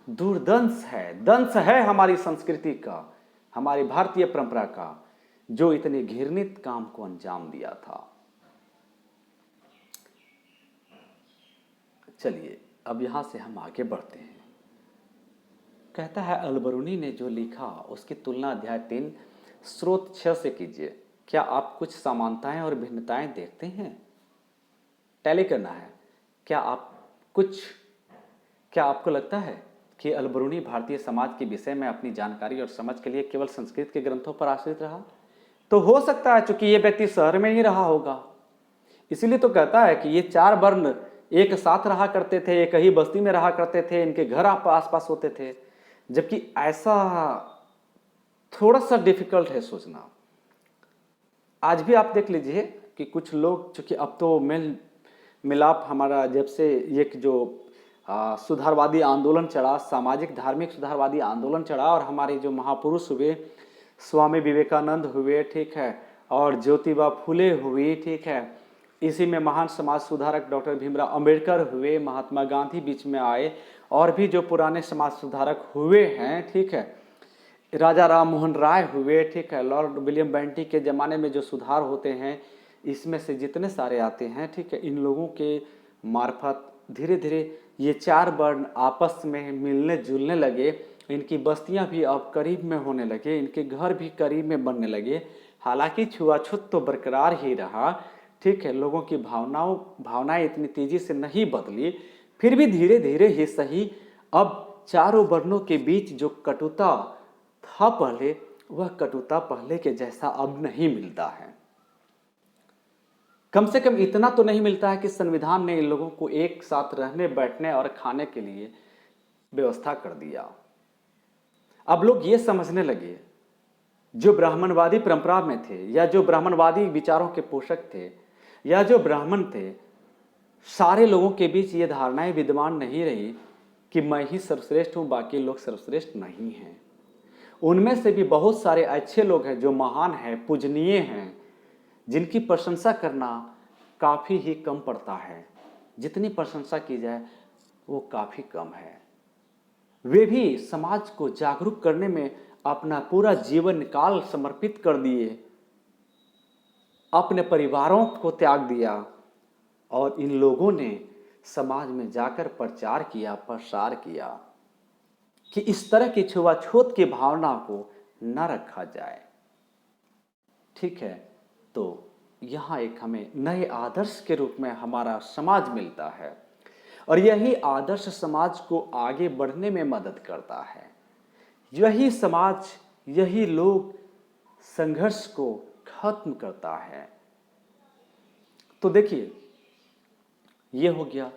[SPEAKER 1] दूरदंश है, दंश है हमारी संस्कृति का, हमारी भारतीय परंपरा का, जो इतने घृणित काम को अंजाम दिया था। चलिए अब यहां से हम आगे बढ़ते हैं। कहता है अलबरूनी ने जो लिखा उसकी तुलना अध्याय 3 स्रोत 6 से कीजिए। क्या आप कुछ समानताएं और भिन्नताएं देखते हैं? टैली करना है। क्या आपको लगता है कि अलबरूनी भारतीय समाज के विषय में अपनी जानकारी और समझ के लिए केवल संस्कृत के ग्रंथों पर आश्रित रहा? तो हो सकता है, चूंकि ये व्यक्ति शहर में ही रहा होगा, इसीलिए तो कहता है कि ये 4 वर्ण एक साथ रहा करते थे, एक ही बस्ती में रहा करते थे, इनके घर आस पास होते थे। जबकि ऐसा थोड़ा सा डिफिकल्ट है सोचना। आज भी आप देख लीजिए कि कुछ लोग, चूंकि अब तो मेल मिलाप हमारा, जब से एक जो सुधारवादी आंदोलन चढ़ा, सामाजिक धार्मिक सुधारवादी आंदोलन चढ़ा, और हमारे जो महापुरुष हुए, स्वामी विवेकानंद हुए, ठीक है, और ज्योतिबा फुले हुई, ठीक है, इसी में महान समाज सुधारक डॉक्टर भीमराव अंबेडकर हुए, महात्मा गांधी बीच में आए, और भी जो पुराने समाज सुधारक हुए हैं, ठीक है, राजा राम मोहन राय हुए, ठीक है, लॉर्ड विलियम बेंटिक के ज़माने में जो सुधार होते हैं, इसमें से जितने सारे आते हैं, ठीक है, इन लोगों के मार्फत धीरे धीरे ये 4 वर्ण आपस में मिलने जुलने लगे। इनकी बस्तियां भी अब करीब में होने लगे, इनके घर भी करीब में बनने लगे। हालांकि छुआछूत तो बरकरार ही रहा, ठीक है, लोगों की भावनाएं इतनी तेजी से नहीं बदली, फिर भी धीरे धीरे ही सही अब चारों वर्णों के बीच जो कटुता था पहले, वह कटुता पहले के जैसा अब नहीं मिलता है। कम से कम इतना तो नहीं मिलता है कि संविधान ने इन लोगों को एक साथ रहने, बैठने और खाने के लिए व्यवस्था कर दिया। अब लोग ये समझने लगे, जो ब्राह्मणवादी परंपरा में थे, या जो ब्राह्मणवादी विचारों के पोषक थे, या जो ब्राह्मण थे, सारे लोगों के बीच ये धारणाएं विद्यमान नहीं रही कि मैं ही सर्वश्रेष्ठ हूं, बाकी लोग सर्वश्रेष्ठ नहीं हैं। उनमें से भी बहुत सारे अच्छे लोग हैं जो महान हैं, पूजनीय हैं, जिनकी प्रशंसा करना काफ़ी ही कम पड़ता है। जितनी प्रशंसा की जाए वो काफ़ी कम है। वे भी समाज को जागरूक करने में अपना पूरा जीवन काल समर्पित कर दिए, अपने परिवारों को त्याग दिया, और इन लोगों ने समाज में जाकर प्रचार किया, प्रसार किया कि इस तरह की छुआछूत की भावना को न रखा जाए। ठीक है, तो यहाँ एक हमें नए आदर्श के रूप में हमारा समाज मिलता है, और यही आदर्श समाज को आगे बढ़ने में मदद करता है। यही समाज, यही लोग संघर्ष को खत्म करता है। तो देखिए, ये हो गया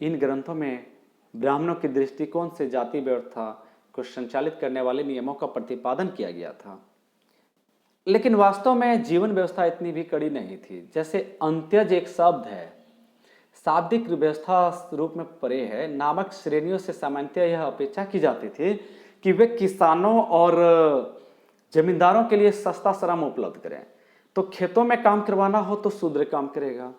[SPEAKER 1] इन ग्रंथों में ब्राह्मणों के दृष्टिकोण से जाति व्यवस्था को संचालित करने वाले नियमों का प्रतिपादन किया गया था। लेकिन वास्तव में जीवन व्यवस्था इतनी भी कड़ी नहीं थी। जैसे अंत्यज एक शब्द है, शाब्दिक व्यवस्था रूप में परे है, नामक श्रेणियों से सामान्यतः यह अपेक्षा की जाती थी कि वे किसानों और जमींदारों के लिए सस्ता श्रम उपलब्ध करें। तो खेतों में काम करवाना हो तो शूद्र काम करेगा,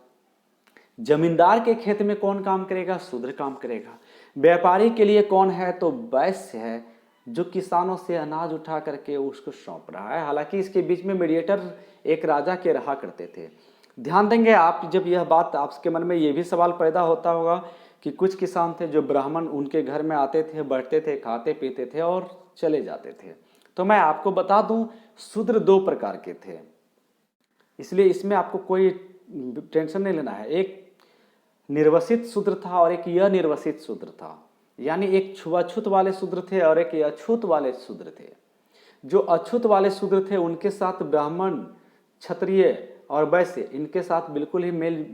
[SPEAKER 1] जमींदार के खेत में कौन काम करेगा? शूद्र काम करेगा। व्यापारी के लिए कौन है? तो वैश्य है, जो किसानों से अनाज उठा करके उसको सौंप रहा है। हालांकि इसके बीच में मीडिएटर एक राजा के रहा करते थे। ध्यान देंगे आप, जब यह बात आपके मन में ये भी सवाल पैदा होता होगा कि कुछ किसान थे जो ब्राह्मण उनके घर में आते थे, बैठते थे, खाते पीते थे और चले जाते थे। तो मैं आपको बता दूं, शूद्र 2 प्रकार के थे, इसलिए इसमें आपको कोई टेंशन नहीं लेना है। एक निर्वसित शूद्र था और एक अनिर्वसित शूद्र था, यानी एक छुआछूत वाले शूद्र थे और एक अछूत वाले शूद्र थे। जो अछूत वाले शूद्र थे उनके साथ ब्राह्मण, क्षत्रिय और वैश्य, इनके साथ बिल्कुल ही मेल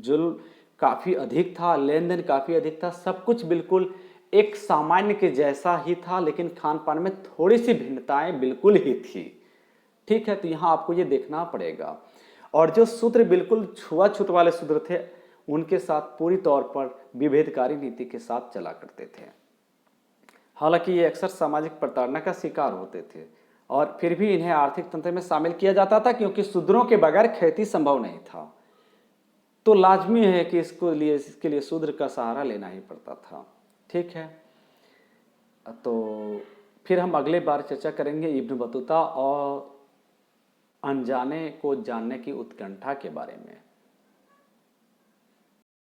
[SPEAKER 1] जुल काफ़ी अधिक था, लेन देन काफ़ी अधिक था, सब कुछ बिल्कुल एक सामान्य के जैसा ही था, लेकिन खान पान में थोड़ी सी भिन्नताएं बिल्कुल ही थी। ठीक है, तो यहाँ आपको ये देखना पड़ेगा। और जो शूद्र बिल्कुल छुआछूत वाले शूद्र थे, उनके साथ पूरी तौर पर विभेदकारी नीति के साथ चला करते थे। हालांकि ये अक्सर सामाजिक प्रताड़ना का शिकार होते थे, और फिर भी इन्हें आर्थिक तंत्र में शामिल किया जाता था, क्योंकि शूद्रों के बगैर खेती संभव नहीं था। तो लाजमी है कि इसके लिए शूद्र का सहारा लेना ही पड़ता था। ठीक है, तो फिर हम अगले बार चर्चा करेंगे इब्न बतूता और अनजाने को जानने की उत्कंठा के बारे में।